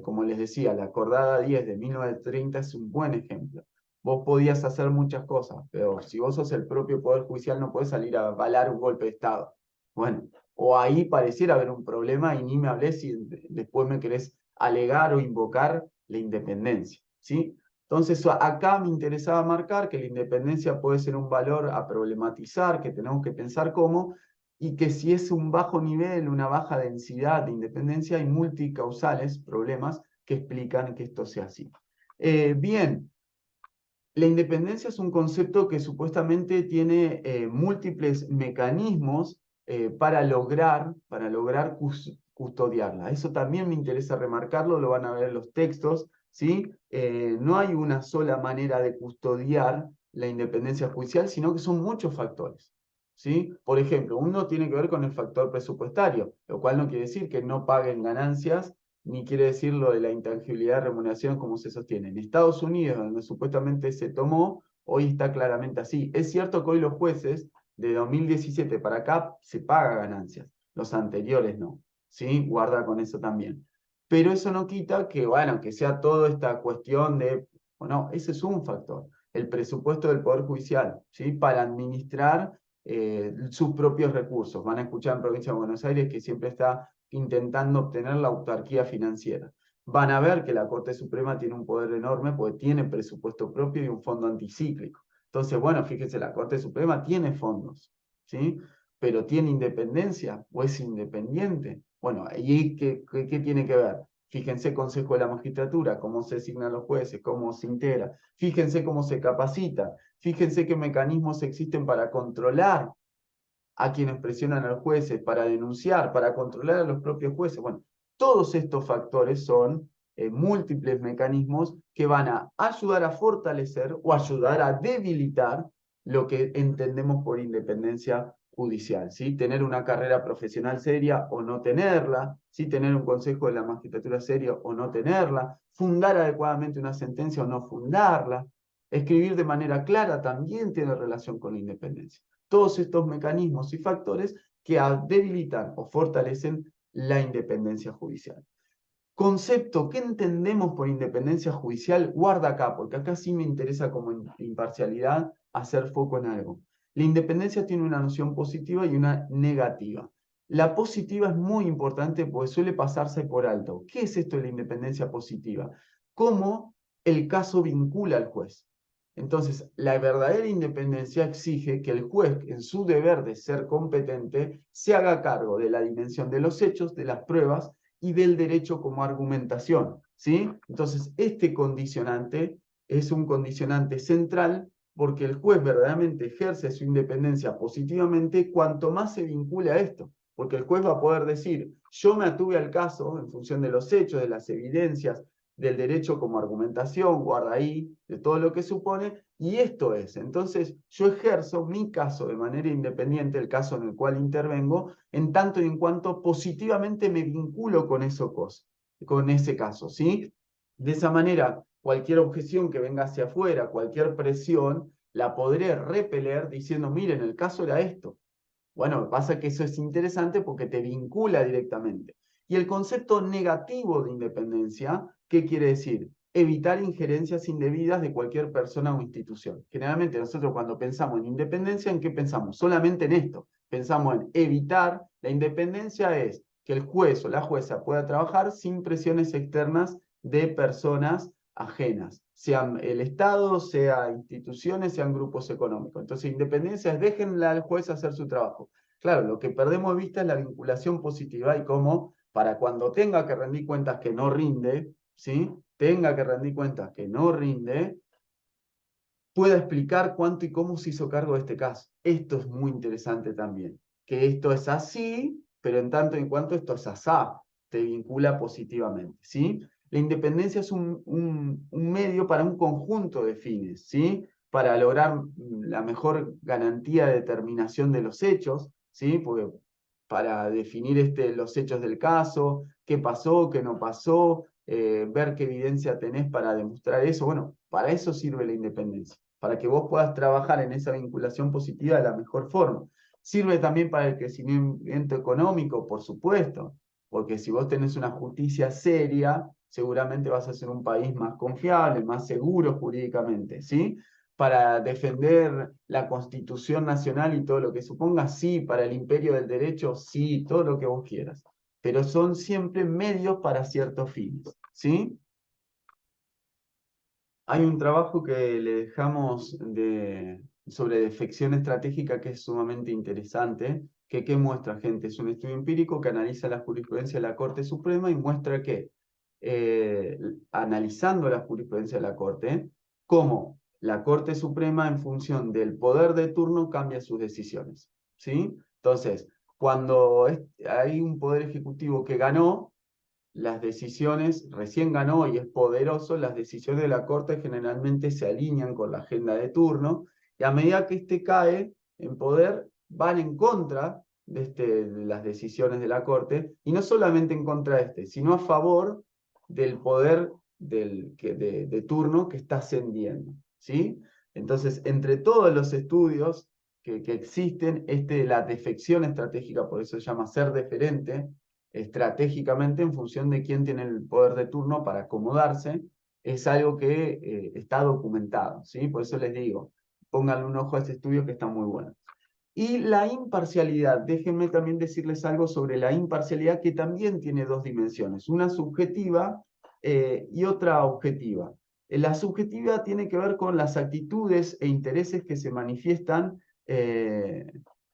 Como les decía, la Acordada 10 de 1930 es un buen ejemplo. Vos podías hacer muchas cosas, pero si vos sos el propio Poder Judicial no podés salir a avalar un golpe de Estado. Bueno, o ahí pareciera haber un problema y ni me hablé si después me querés alegar o invocar la independencia, ¿sí? Entonces acá me interesaba marcar que la independencia puede ser un valor a problematizar, que tenemos que pensar cómo, y que si es un bajo nivel, una baja densidad de independencia, hay multicausales, problemas que explican que esto sea así. Bien. La independencia es un concepto que supuestamente tiene múltiples mecanismos para lograr custodiarla. Eso también me interesa remarcarlo, lo van a ver en los textos, ¿sí? No hay una sola manera de custodiar la independencia judicial, sino que son muchos factores, ¿sí? Por ejemplo, uno tiene que ver con el factor presupuestario, lo cual no quiere decir que no paguen ganancias ni quiere decir lo de la intangibilidad de remuneración como se sostiene. En Estados Unidos, donde supuestamente se tomó, hoy está claramente así. Es cierto que hoy los jueces, de 2017 para acá, se paga ganancias, los anteriores no, ¿sí? Guarda con eso también. Pero eso no quita que, bueno, que sea toda esta cuestión de, bueno, ese es un factor, el presupuesto del Poder Judicial, ¿sí? Para administrar sus propios recursos. Van a escuchar en Provincia de Buenos Aires que siempre está intentando obtener la autarquía financiera. Van a ver que la Corte Suprema tiene un poder enorme porque tiene presupuesto propio y un fondo anticíclico. Entonces, bueno, fíjense, la Corte Suprema tiene fondos, ¿sí? Pero ¿tiene independencia o es independiente? Bueno, ¿y qué tiene que ver? Fíjense Consejo de la Magistratura, cómo se asignan los jueces, cómo se integra. Fíjense cómo se capacita. Fíjense qué mecanismos existen para controlar a quienes presionan a los jueces, para denunciar, para controlar a los propios jueces. Bueno, todos estos factores son múltiples mecanismos que van a ayudar a fortalecer o ayudar a debilitar lo que entendemos por independencia judicial, ¿sí? Tener una carrera profesional seria o no tenerla, ¿sí? Tener un consejo de la magistratura serio o no tenerla, fundar adecuadamente una sentencia o no fundarla, escribir de manera clara también tiene relación con la independencia. Todos estos mecanismos y factores que debilitan o fortalecen la independencia judicial. Concepto, ¿qué entendemos por independencia judicial? Guarda acá, porque acá sí me interesa como imparcialidad hacer foco en algo. La independencia tiene una noción positiva y una negativa. La positiva es muy importante porque suele pasarse por alto. ¿Qué es esto de la independencia positiva? ¿Cómo el caso vincula al juez? Entonces, la verdadera independencia exige que el juez, en su deber de ser competente, se haga cargo de la dimensión de los hechos, de las pruebas y del derecho como argumentación, ¿sí? Entonces, este condicionante es un condicionante central porque el juez verdaderamente ejerce su independencia positivamente cuanto más se vincule a esto, porque el juez va a poder decir, yo me atuve al caso en función de los hechos, de las evidencias, del derecho como argumentación, guarda ahí, de todo lo que supone, y esto es. Entonces, yo ejerzo mi caso de manera independiente, el caso en el cual intervengo, en tanto y en cuanto positivamente me vinculo con con ese caso, ¿sí? De esa manera, cualquier objeción que venga hacia afuera, cualquier presión, la podré repeler diciendo, miren, el caso era esto. Bueno, pasa que eso es interesante porque te vincula directamente. Y el concepto negativo de independencia, ¿qué quiere decir? Evitar injerencias indebidas de cualquier persona o institución. Generalmente nosotros cuando pensamos en independencia, ¿en qué pensamos? Solamente en esto. Pensamos en evitar, la independencia es que el juez o la jueza pueda trabajar sin presiones externas de personas ajenas, sean el Estado, sean instituciones, sean grupos económicos. Entonces, independencia es déjenle al juez hacer su trabajo. Claro, lo que perdemos de vista es la vinculación positiva y cómo para cuando tenga que rendir cuentas que no rinde, ¿sí? Tenga que rendir cuentas que no rinde, pueda explicar cuánto y cómo se hizo cargo de este caso. Esto es muy interesante también, que esto es así, pero en tanto en cuanto esto es asá, te vincula positivamente, ¿sí? La independencia es un medio para un conjunto de fines, ¿sí? Para lograr la mejor garantía de determinación de los hechos, ¿sí? Porque para definir los hechos del caso, qué pasó, qué no pasó, ver qué evidencia tenés para demostrar eso. Bueno, para eso sirve la independencia, para que vos puedas trabajar en esa vinculación positiva de la mejor forma. Sirve también para el crecimiento económico, por supuesto, porque si vos tenés una justicia seria, seguramente vas a ser un país más confiable, más seguro jurídicamente, ¿sí? Para defender la Constitución Nacional y todo lo que suponga, sí, para el imperio del derecho, sí, todo lo que vos quieras. Pero son siempre medios para ciertos fines, ¿sí? Hay un trabajo que le dejamos sobre defección estratégica que es sumamente interesante, que ¿qué muestra, gente? Es un estudio empírico que analiza la jurisprudencia de la Corte Suprema y muestra que, analizando la jurisprudencia de la Corte, cómo la Corte Suprema en función del poder de turno cambia sus decisiones, ¿sí? Entonces, cuando hay un poder ejecutivo que ganó, las decisiones, recién ganó y es poderoso, las decisiones de la Corte generalmente se alinean con la agenda de turno, y a medida que éste cae en poder, van en contra de las decisiones de la Corte, y no solamente en contra de sino a favor del poder de turno que está ascendiendo, ¿sí? Entonces, entre todos los estudios que existen, la defección estratégica, por eso se llama ser deferente, estratégicamente en función de quién tiene el poder de turno para acomodarse, es algo que está documentado, ¿sí? Por eso les digo, pónganle un ojo a ese estudio que está muy bueno. Y la imparcialidad, déjenme también decirles algo sobre la imparcialidad que también tiene dos dimensiones, una subjetiva y otra objetiva. La subjetiva tiene que ver con las actitudes e intereses que se manifiestan eh,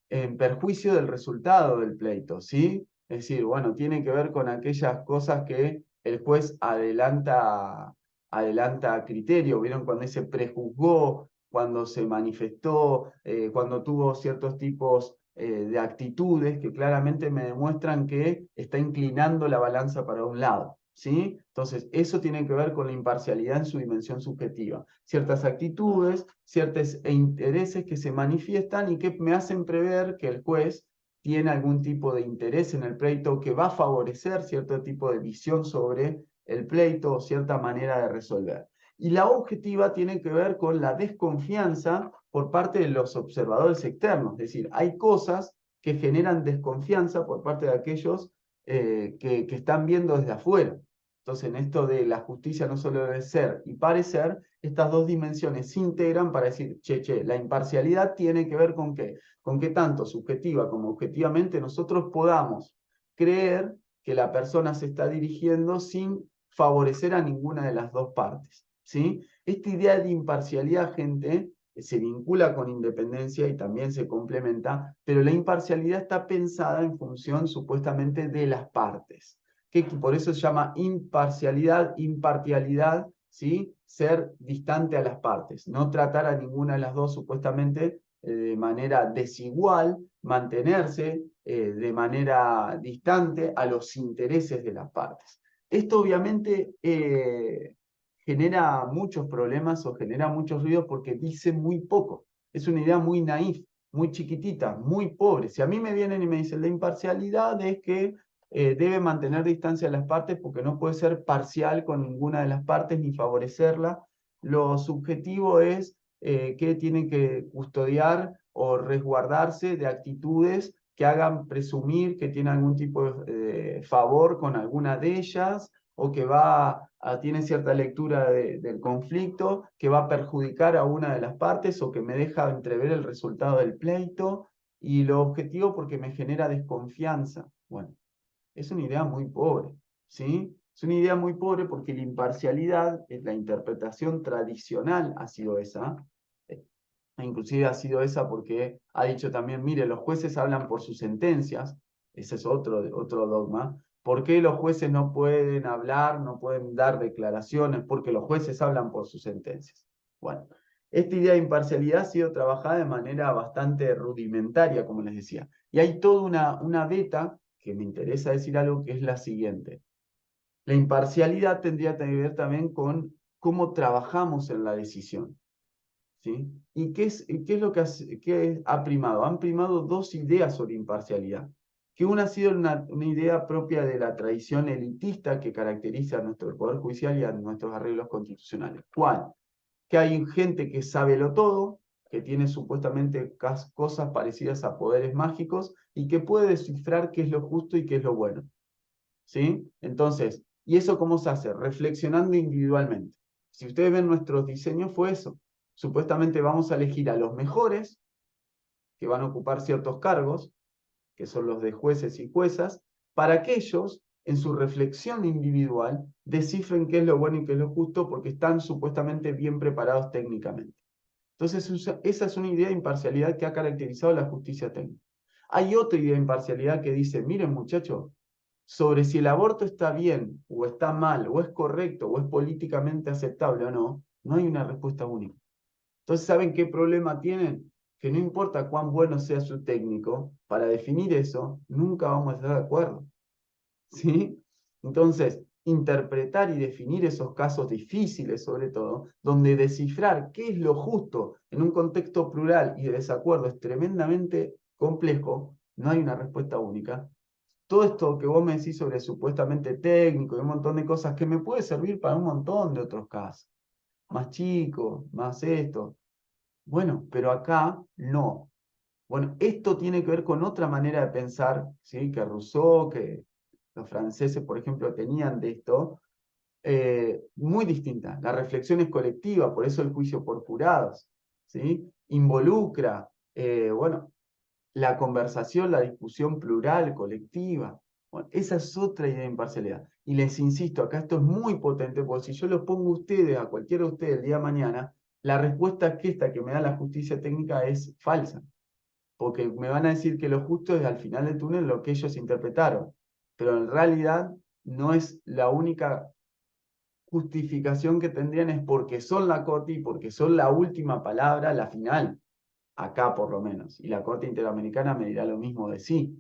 en perjuicio del resultado del pleito, ¿sí? Es decir, bueno, tiene que ver con aquellas cosas que el juez adelanta a criterio. ¿Vieron cuando se prejuzgó, cuando se manifestó, cuando tuvo ciertos tipos de actitudes que claramente me demuestran que está inclinando la balanza para un lado? ¿Sí? Entonces, eso tiene que ver con la imparcialidad en su dimensión subjetiva. Ciertas actitudes, ciertos intereses que se manifiestan y que me hacen prever que el juez tiene algún tipo de interés en el pleito que va a favorecer cierto tipo de visión sobre el pleito o cierta manera de resolver. Y la objetiva tiene que ver con la desconfianza por parte de los observadores externos. Es decir, hay cosas que generan desconfianza por parte de aquellos que están viendo desde afuera. Entonces, en esto de la justicia no solo debe ser y parecer, estas dos dimensiones se integran para decir, che, la imparcialidad tiene que ver con qué, con que tanto subjetiva como objetivamente nosotros podamos creer que la persona se está dirigiendo sin favorecer a ninguna de las dos partes, ¿sí? Esta idea de imparcialidad, gente, se vincula con independencia y también se complementa, pero la imparcialidad está pensada en función supuestamente de las partes, que por eso se llama imparcialidad, impartialidad, ¿sí? Ser distante a las partes, no tratar a ninguna de las dos supuestamente de manera desigual, mantenerse de manera distante a los intereses de las partes. Esto obviamente genera muchos problemas o genera muchos ruidos porque dice muy poco. Es una idea muy naif, muy chiquitita, muy pobre. Si a mí me vienen y me dicen la imparcialidad es que debe mantener distancia a las partes porque no puede ser parcial con ninguna de las partes ni favorecerla. Lo subjetivo es que tienen que custodiar o resguardarse de actitudes que hagan presumir que tiene algún tipo de favor con alguna de ellas o que tiene cierta lectura del conflicto, que va a perjudicar a una de las partes o que me deja entrever el resultado del pleito, y lo objetivo porque me genera desconfianza. Bueno, es una idea muy pobre, ¿sí? Es una idea muy pobre porque la imparcialidad, la interpretación tradicional ha sido esa, inclusive ha sido esa porque ha dicho también, mire, los jueces hablan por sus sentencias, ese es otro dogma. ¿Por qué los jueces no pueden hablar, no pueden dar declaraciones? Porque los jueces hablan por sus sentencias. Bueno, esta idea de imparcialidad ha sido trabajada de manera bastante rudimentaria, como les decía. Y hay toda una beta que me interesa decir algo que es la siguiente. La imparcialidad tendría que ver también con cómo trabajamos en la decisión. ¿Sí? ¿Y qué es lo que ha primado? Han primado dos ideas sobre imparcialidad, que una ha sido una idea propia de la tradición elitista que caracteriza a nuestro Poder Judicial y a nuestros arreglos constitucionales. ¿Cuál? Que hay gente que sabe lo todo, que tiene supuestamente cosas parecidas a poderes mágicos y que puede descifrar qué es lo justo y qué es lo bueno. ¿Sí? Entonces, ¿y eso cómo se hace? Reflexionando individualmente. Si ustedes ven nuestros diseños, fue eso. Supuestamente vamos a elegir a los mejores que van a ocupar ciertos cargos, que son los de jueces y juezas, para que ellos, en su reflexión individual, descifren qué es lo bueno y qué es lo justo, porque están supuestamente bien preparados técnicamente. Entonces, esa es una idea de imparcialidad que ha caracterizado la justicia técnica. Hay otra idea de imparcialidad que dice, miren muchachos, sobre si el aborto está bien o está mal, o es correcto o es políticamente aceptable o no, no hay una respuesta única. Entonces, ¿saben qué problema tienen? Que no importa cuán bueno sea su técnico, para definir eso, nunca vamos a estar de acuerdo. ¿Sí? Entonces, interpretar y definir esos casos difíciles, sobre todo, donde descifrar qué es lo justo en un contexto plural y de desacuerdo es tremendamente complejo, no hay una respuesta única. Todo esto que vos me decís sobre supuestamente técnico y un montón de cosas que me puede servir para un montón de otros casos, más chicos, más esto. Bueno, pero acá no. Bueno, esto tiene que ver con otra manera de pensar, ¿sí? Que Rousseau, que los franceses, por ejemplo, tenían de esto, muy distinta. La reflexión es colectiva, por eso el juicio por jurados, ¿sí? Involucra, bueno, la conversación, la discusión plural, colectiva. Bueno, esa es otra idea de imparcialidad. Y les insisto, acá esto es muy potente, porque si yo los pongo a ustedes, a cualquiera de ustedes el día de mañana, la respuesta que esta que me da la justicia técnica es falsa. Porque me van a decir que lo justo es al final del túnel lo que ellos interpretaron. Pero en realidad no es la única justificación que tendrían, es porque son la Corte y porque son la última palabra, la final, acá por lo menos. Y la Corte Interamericana me dirá lo mismo de sí,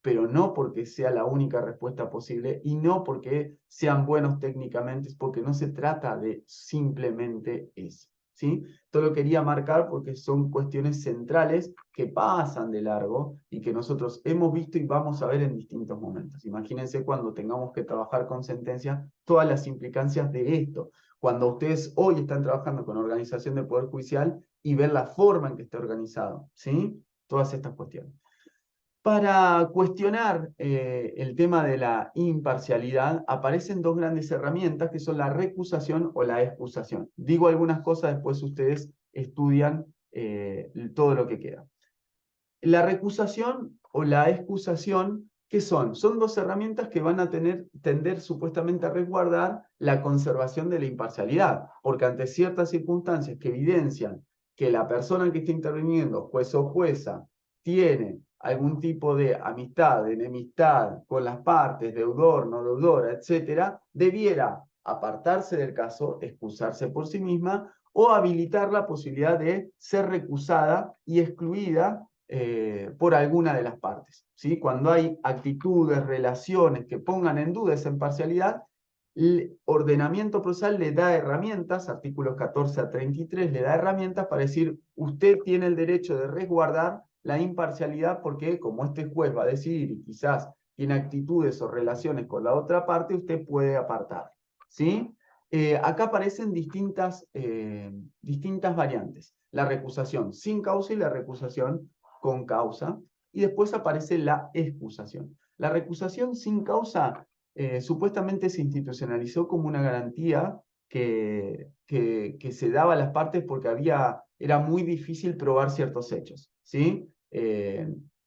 pero no porque sea la única respuesta posible y no porque sean buenos técnicamente, es porque no se trata de simplemente eso. ¿Sí? Esto lo quería marcar porque son cuestiones centrales que pasan de largo y que nosotros hemos visto y vamos a ver en distintos momentos. Imagínense cuando tengamos que trabajar con sentencia, todas las implicancias de esto. Cuando ustedes hoy están trabajando con organización del Poder Judicial y ver la forma en que está organizado, ¿sí? Todas estas cuestiones. Para cuestionar el tema de la imparcialidad, aparecen dos grandes herramientas que son la recusación o la excusación. Digo algunas cosas, después ustedes estudian todo lo que queda. La recusación o la excusación, ¿qué son? Son dos herramientas que van a tender supuestamente a resguardar la conservación de la imparcialidad, porque ante ciertas circunstancias que evidencian que la persona que está interviniendo, juez o jueza, tiene algún tipo de amistad, de enemistad con las partes, deudor, no deudora, etcétera, debiera apartarse del caso, excusarse por sí misma o habilitar la posibilidad de ser recusada y excluida por alguna de las partes. ¿Sí? Cuando hay actitudes, relaciones que pongan en duda esa imparcialidad, el ordenamiento procesal le da herramientas, artículos 14 a 33, le da herramientas para decir, usted tiene el derecho de resguardar la imparcialidad porque como este juez va a decidir y quizás tiene actitudes o relaciones con la otra parte, usted puede apartar. ¿Sí? Acá aparecen distintas variantes. La recusación sin causa y la recusación con causa. Y después aparece la excusación. La recusación sin causa supuestamente se institucionalizó como una garantía que se daba a las partes porque era muy difícil probar ciertos hechos. ¿Sí?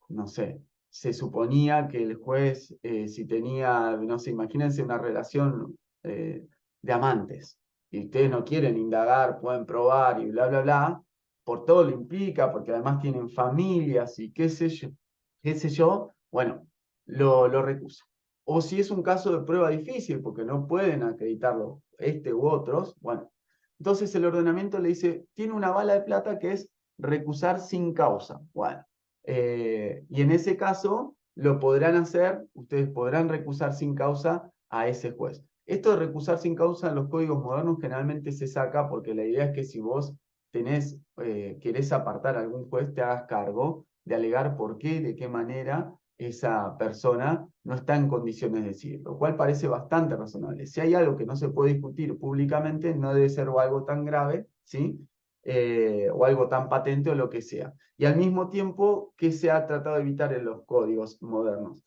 No sé, se suponía que el juez, si tenía, no sé, imagínense una relación de amantes, y ustedes no quieren indagar, pueden probar y bla, bla, bla, por todo lo implica, porque además tienen familias y qué sé yo, bueno, lo recusa. O si es un caso de prueba difícil, porque no pueden acreditarlo este u otros, bueno, entonces el ordenamiento le dice, tiene una bala de plata que es recusar sin causa. Bueno, y en ese caso lo podrán hacer, ustedes podrán recusar sin causa a ese juez. Esto de recusar sin causa en los códigos modernos generalmente se saca porque la idea es que si vos querés apartar a algún juez, te hagas cargo de alegar por qué, de qué manera esa persona no está en condiciones de decir, lo cual parece bastante razonable. Si hay algo que no se puede discutir públicamente, no debe ser algo tan grave, ¿sí? O algo tan patente o lo que sea. Y al mismo tiempo, ¿qué se ha tratado de evitar en los códigos modernos?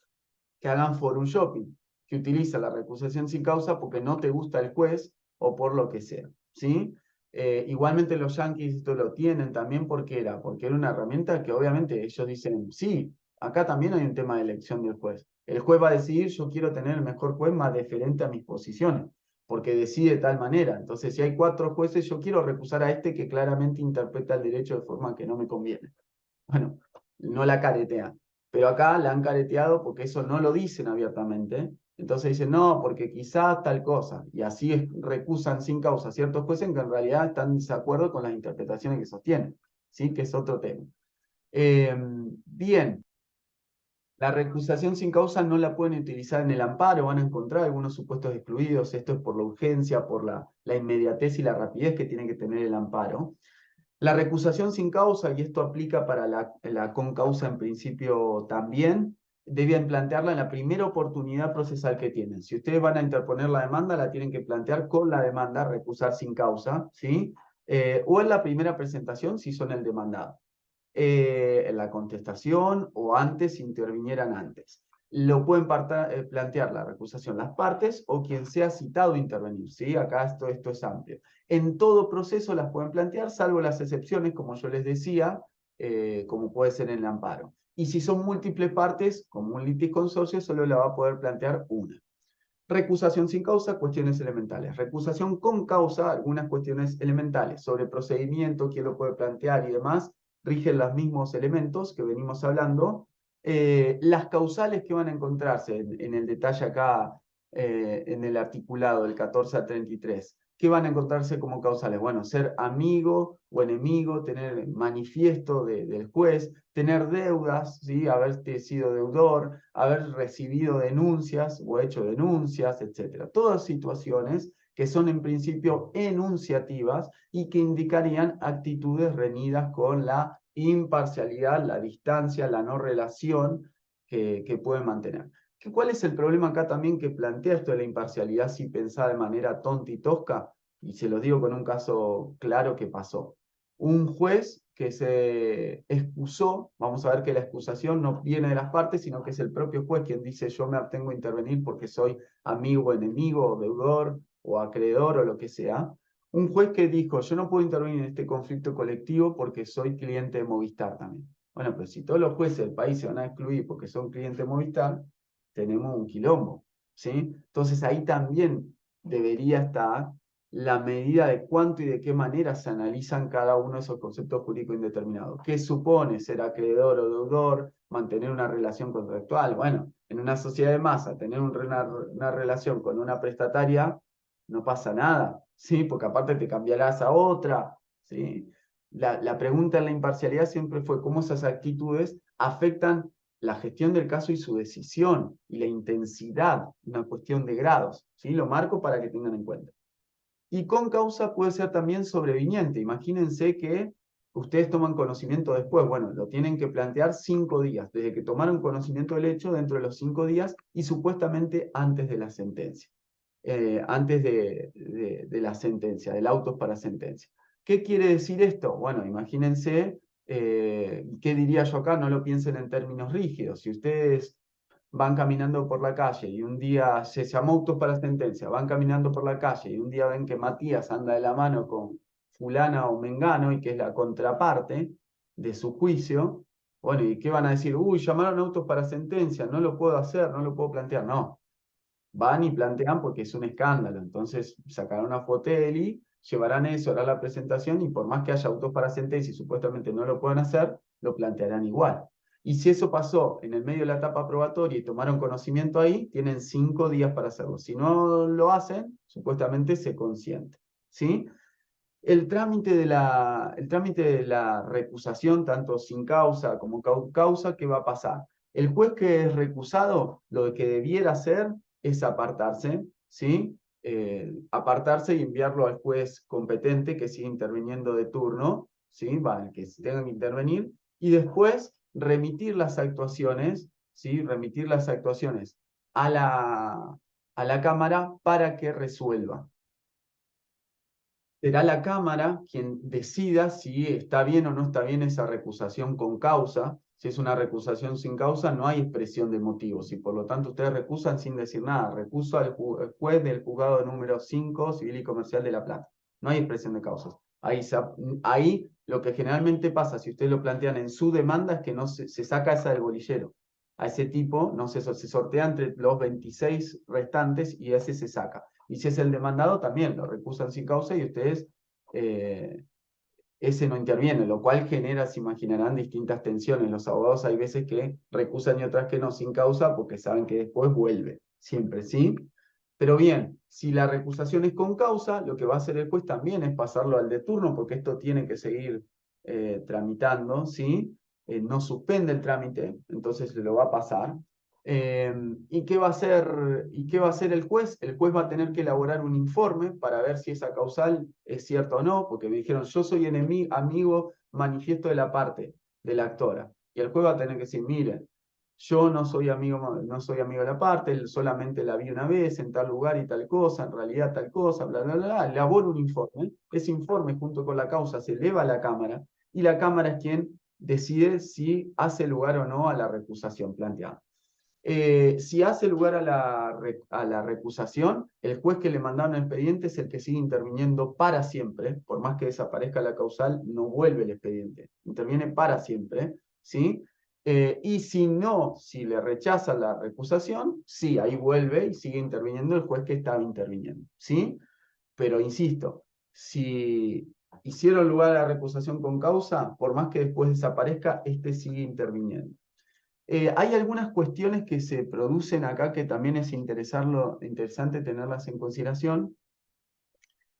Que hagan forum shopping, que utiliza la recusación sin causa porque no te gusta el juez o por lo que sea, ¿sí? Igualmente los yanquis esto lo tienen también porque era una herramienta que obviamente ellos dicen, sí, acá también hay un tema de elección del juez. El juez va a decidir, yo quiero tener el mejor juez más deferente a mis posiciones, porque decide de tal manera. Entonces, si hay 4 jueces, yo quiero recusar a este que claramente interpreta el derecho de forma que no me conviene. Bueno, no la caretean. Pero acá la han careteado porque eso no lo dicen abiertamente. Entonces dicen, no, porque quizás tal cosa. Y así recusan sin causa ciertos jueces que en realidad están en desacuerdo con las interpretaciones que sostienen. ¿Sí? Que es otro tema. Bien, la recusación sin causa no la pueden utilizar en el amparo, van a encontrar algunos supuestos excluidos. Esto es por la urgencia, por la inmediatez y la rapidez que tiene que tener el amparo. La recusación sin causa, y esto aplica para la con causa en principio también, deben plantearla en la primera oportunidad procesal que tienen. Si ustedes van a interponer la demanda, la tienen que plantear con la demanda, recusar sin causa, ¿sí? O en la primera presentación, si son el demandado. En la contestación o antes, si intervinieran antes. Lo pueden plantear la recusación las partes o quien sea citado a intervenir, ¿sí? Acá esto es amplio. En todo proceso las pueden plantear, salvo las excepciones, como yo les decía, como puede ser en el amparo. Y si son múltiples partes, como un litisconsorcio, solo la va a poder plantear una. Recusación sin causa, cuestiones elementales. Recusación con causa, algunas cuestiones elementales sobre procedimiento, quién lo puede plantear y demás, rigen los mismos elementos que venimos hablando. Las causales que van a encontrarse en el detalle acá, en el articulado del 14 a 33. ¿Qué van a encontrarse como causales? Bueno, ser amigo o enemigo, tener manifiesto del juez, tener deudas, ¿sí? Haberte sido deudor, haber recibido denuncias o hecho denuncias, etc. Todas situaciones que son en principio enunciativas y que indicarían actitudes reñidas con la imparcialidad, la distancia, la no relación que pueden mantener. ¿Cuál es el problema acá también que plantea esto de la imparcialidad si pensada de manera tonta y tosca? Y se lo digo con un caso claro que pasó. un juez que se excusó. Vamos a ver que la excusación no viene de las partes, sino que es el propio juez quien dice yo me abstengo de intervenir porque soy amigo o enemigo, o deudor, o acreedor, o lo que sea. Un juez que dijo, yo no puedo intervenir en este conflicto colectivo porque soy cliente de Movistar también. Bueno, pero si todos los jueces del país se van a excluir porque son clientes de Movistar, tenemos un quilombo, ¿sí? Entonces ahí también debería estar la medida de cuánto y de qué manera se analizan cada uno de esos conceptos jurídicos indeterminados. ¿Qué supone ser acreedor o deudor? Mantener una relación contractual. Bueno, en una sociedad de masa, tener una relación con una prestataria, no pasa nada, ¿sí? Porque aparte te cambiarás a otra, ¿sí? La pregunta en la imparcialidad siempre fue cómo esas actitudes afectan la gestión del caso y su decisión, y la intensidad, una cuestión de grados, ¿sí? Lo marco para que tengan en cuenta. Y con causa puede ser también sobreviniente. Imagínense que ustedes toman conocimiento después. Bueno, lo tienen que plantear 5 días, desde que tomaron conocimiento del hecho, dentro de los 5 días, y supuestamente antes de la sentencia. Antes de la sentencia, del auto para sentencia. ¿Qué quiere decir esto? Bueno, imagínense, ¿qué diría yo acá? No lo piensen en términos rígidos. Si ustedes van caminando por la calle y un día se llamó autos para sentencia, van caminando por la calle y un día ven que Matías anda de la mano con fulana o mengano y que es la contraparte de su juicio, bueno, ¿y qué van a decir? Uy, llamaron autos para sentencia, no lo puedo hacer, no lo puedo plantear. No, van y plantean porque es un escándalo. Entonces sacarán una foteli, llevarán eso, harán la presentación y por más que haya autos para sentencia y supuestamente no lo puedan hacer, lo plantearán igual. Y si eso pasó en el medio de la etapa probatoria y tomaron conocimiento ahí, tienen 5 días para hacerlo. Si no lo hacen, supuestamente se consiente. ¿Sí? El trámite de la recusación, tanto sin causa como con causa, ¿qué va a pasar? El juez que es recusado, lo que debiera hacer es apartarse, ¿sí? Apartarse y enviarlo al juez competente que sigue interviniendo de turno, ¿sí? Vale, que tengan que intervenir, y después remitir las actuaciones, ¿sí? Remitir las actuaciones a la Cámara para que resuelva. Será la Cámara quien decida si está bien o no está bien esa recusación con causa. Si es una recusación sin causa, no hay expresión de motivos y por lo tanto ustedes recusan sin decir nada. Recuso al juez del juzgado número 5 Civil y Comercial de La Plata. No hay expresión de causas. Ahí lo que generalmente pasa, si ustedes lo plantean en su demanda, es que no se saca esa del bolillero. A ese tipo no se sortea entre los 26 restantes y ese se saca. Y si es el demandado, también lo recusan sin causa y ustedes, eh, ese no interviene, lo cual genera, se imaginarán, distintas tensiones. Los abogados hay veces que recusan y otras que no sin causa porque saben que después vuelve, siempre, ¿sí? Pero bien, si la recusación es con causa, lo que va a hacer el juez también es pasarlo al de turno porque esto tiene que seguir tramitando, ¿sí? No suspende el trámite, entonces lo va a pasar. ¿Y qué va a hacer el juez? El juez va a tener que elaborar un informe para ver si esa causal es cierta o no, porque me dijeron, yo soy amigo manifiesto de la parte de la actora. Y el juez va a tener que decir, mire, yo no soy amigo de la parte, solamente la vi una vez en tal lugar y tal cosa, en realidad tal cosa, bla, bla, bla, elabora un informe. Ese informe junto con la causa se eleva a la Cámara y la Cámara es quien decide si hace lugar o no a la recusación planteada. Si hace lugar a la recusación, el juez que le mandaron el expediente es el que sigue interviniendo para siempre. Por más que desaparezca la causal, no vuelve el expediente. Interviene para siempre, ¿sí? Y si le rechaza la recusación, sí, ahí vuelve y sigue interviniendo el juez que estaba interviniendo, ¿sí? Pero insisto, si hicieron lugar a la recusación con causa, por más que después desaparezca, este sigue interviniendo. Hay algunas cuestiones que se producen acá que también es interesante tenerlas en consideración,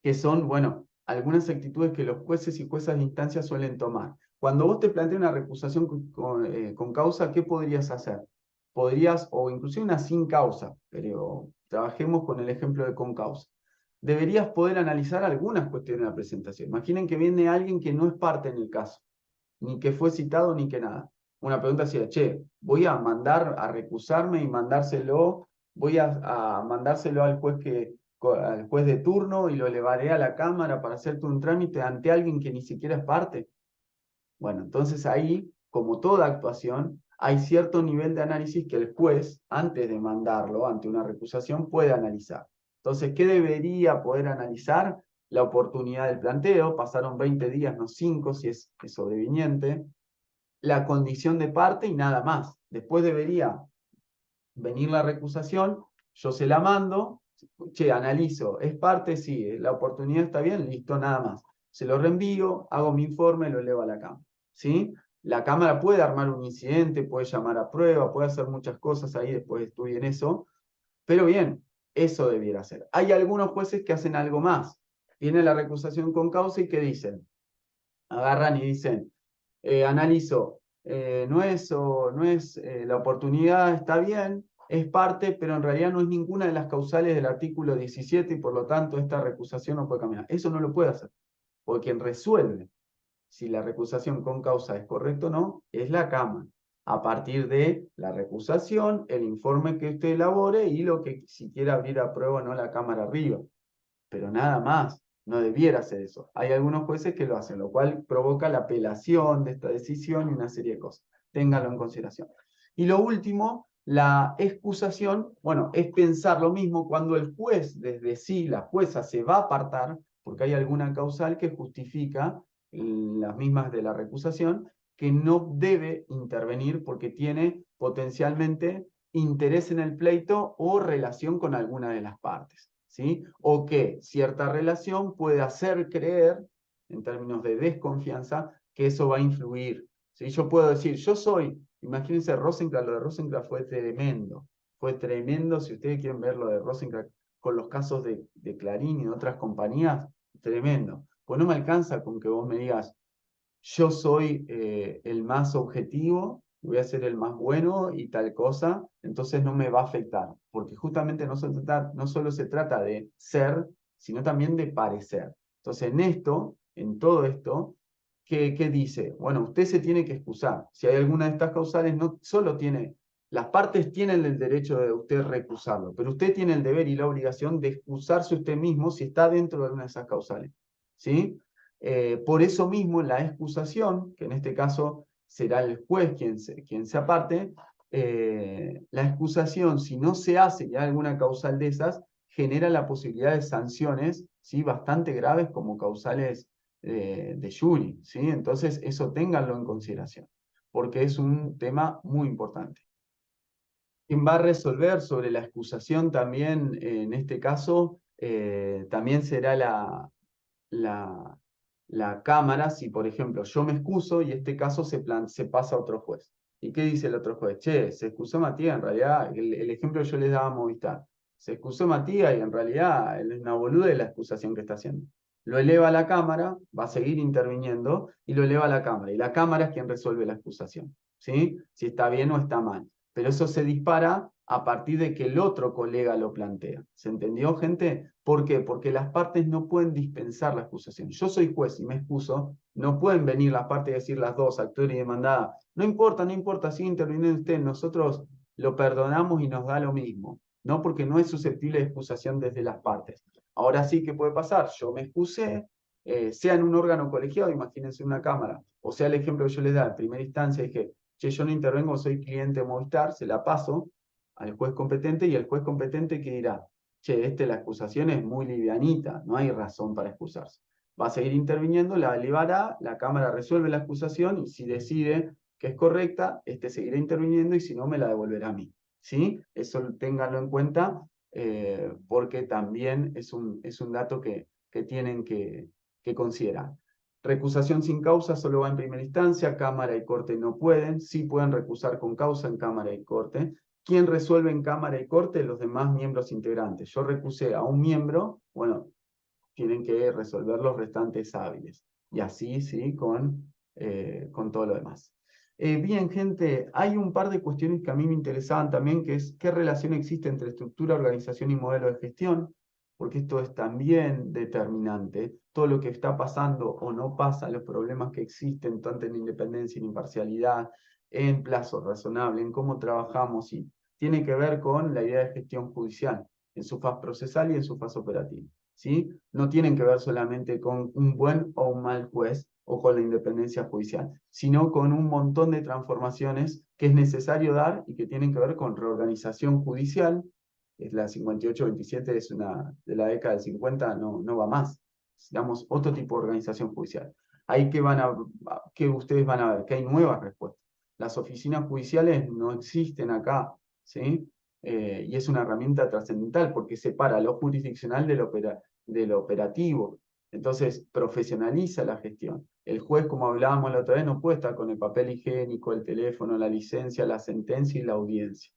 que son, bueno, algunas actitudes que los jueces y juezas de instancia suelen tomar. Cuando vos te planteas una recusación con causa, ¿qué podrías hacer? O inclusive una sin causa, pero trabajemos con el ejemplo de con causa. Deberías poder analizar algunas cuestiones de la presentación. Imaginen que viene alguien que no es parte en el caso, ni que fue citado, ni que nada. Una pregunta así, che, voy a mandar a recusarme y mandárselo, voy a mandárselo al juez al juez de turno y lo elevaré a la Cámara para hacerte un trámite ante alguien que ni siquiera es parte. Bueno, entonces ahí, como toda actuación, hay cierto nivel de análisis que el juez, antes de mandarlo ante una recusación, puede analizar. Entonces, ¿qué debería poder analizar? La oportunidad del planteo, pasaron 20 días, no 5, si es sobreviniente, la condición de parte y nada más. Después debería venir la recusación, yo se la mando, che, analizo, ¿es parte? Sí, la oportunidad está bien, listo, nada más. Se lo reenvío, hago mi informe, lo elevo a la Cámara. ¿Sí? La Cámara puede armar un incidente, puede llamar a prueba, puede hacer muchas cosas ahí, después estudien eso, pero bien, eso debiera ser. Hay algunos jueces que hacen algo más. Viene la recusación con causa y ¿qué dicen? Agarran y dicen, analizo, la oportunidad está bien, es parte, pero en realidad no es ninguna de las causales del artículo 17 y por lo tanto esta recusación no puede caminar. Eso no lo puede hacer, porque quien resuelve si la recusación con causa es correcta o no es la Cámara. A partir de la recusación, el informe que usted elabore y lo que si quiere abrir a prueba o no la Cámara arriba. Pero nada más. No debiera hacer eso. Hay algunos jueces que lo hacen, lo cual provoca la apelación de esta decisión y una serie de cosas. Ténganlo en consideración. Y lo último, la excusación, bueno, es pensar lo mismo cuando el juez, desde sí, la jueza se va a apartar, porque hay alguna causal que justifica las mismas de la recusación, que no debe intervenir porque tiene potencialmente interés en el pleito o relación con alguna de las partes. ¿Sí? O que cierta relación puede hacer creer, en términos de desconfianza, que eso va a influir. ¿Sí? Yo puedo decir, yo soy, imagínense Rosenkrantz, lo de Rosenkrantz fue tremendo, si ustedes quieren ver lo de Rosenkrantz con los casos de Clarín y de otras compañías, tremendo. Pues no me alcanza con que vos me digas, yo soy el más objetivo, voy a ser el más bueno y tal cosa, entonces no me va a afectar, porque justamente no solo se trata de ser, sino también de parecer. Entonces, en todo esto, ¿qué dice? Bueno, usted se tiene que excusar. Si hay alguna de estas causales, no solo tiene, las partes tienen el derecho de usted recusarlo, pero usted tiene el deber y la obligación de excusarse usted mismo si está dentro de alguna de esas causales. ¿Sí? Por eso mismo la excusación, que en este caso será el juez quien se aparte, la excusación, si no se hace y hay alguna causal de esas, genera la posibilidad de sanciones, ¿sí? Bastante graves como causales de jury, ¿sí? Entonces eso ténganlo en consideración, porque es un tema muy importante. Quien va a resolver sobre la excusación también, en este caso, también será la, la Cámara si, por ejemplo, yo me excuso y este caso se pasa a otro juez. ¿Y qué dice el otro juez? Che, se excusó Matías, en realidad, el ejemplo que yo les daba a Movistar. Se excusó Matías y en realidad es una boluda de la excusación que está haciendo. Lo eleva a la Cámara, va a seguir interviniendo y lo eleva a la Cámara. Y la Cámara es quien resuelve la excusación, ¿sí? Si está bien o está mal. Pero eso se dispara a partir de que el otro colega lo plantea. ¿Se entendió, gente? ¿Por qué? Porque las partes no pueden dispensar la excusación. Yo soy juez y me excuso, no pueden venir las partes y decir las dos, actor y demandada, no importa, no importa, sigue interviniendo usted, nosotros lo perdonamos y nos da lo mismo, ¿no? Porque no es susceptible de excusación desde las partes. Ahora sí, ¿qué puede pasar? Yo me excusé, sea en un órgano colegiado, imagínense una cámara, o sea el ejemplo que yo les da en primera instancia, dije, che, yo no intervengo, soy cliente de Movistar, se la paso al juez competente y el juez competente que dirá, che, la acusación es muy livianita, no hay razón para excusarse. Va a seguir interviniendo, la elevará, la Cámara resuelve la acusación y si decide que es correcta, seguirá interviniendo y si no, me la devolverá a mí. ¿Sí? Eso ténganlo en cuenta porque también es un dato que tienen que considerar. Recusación sin causa solo va en primera instancia, Cámara y Corte no pueden, sí pueden recusar con causa en Cámara y Corte. ¿Quién resuelve en Cámara y Corte? Los demás miembros integrantes. Yo recusé a un miembro, bueno, tienen que resolver los restantes hábiles. Y así, sí, con todo lo demás. Bien, gente, hay un par de cuestiones que a mí me interesaban también, que es qué relación existe entre estructura, organización y modelo de gestión, porque esto es también determinante. Todo lo que está pasando o no pasa, los problemas que existen, tanto en independencia y en imparcialidad, en plazo razonable, en cómo trabajamos, y tiene que ver con la idea de gestión judicial. en su faz procesal y en su faz operativa, ¿sí? No tienen que ver solamente con un buen o un mal juez o con la independencia judicial, sino con un montón de transformaciones que es necesario dar y que tienen que ver con reorganización judicial. Es la 5827 es una de la década del 50, no va más. Necesitamos otro tipo de organización judicial. Ahí que ustedes van a ver que hay nuevas respuestas. Las oficinas judiciales no existen acá, ¿sí? Y es una herramienta trascendental porque separa lo jurisdiccional de lo operativo. Entonces, profesionaliza la gestión. El juez, como hablábamos la otra vez, no puede estar con el papel higiénico, el teléfono, la licencia, la sentencia y la audiencia.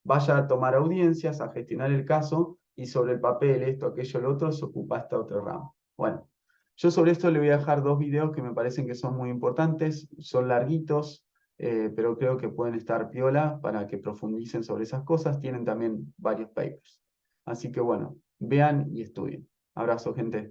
Vaya a tomar audiencias, a gestionar el caso y sobre el papel, esto, aquello, lo otro, se ocupa esta otra rama. Bueno, yo sobre esto le voy a dejar dos videos que me parecen que son muy importantes, son larguitos, pero creo que pueden estar piola para que profundicen sobre esas cosas. Tienen también varios papers. Así que bueno, vean y estudien. Abrazo, gente.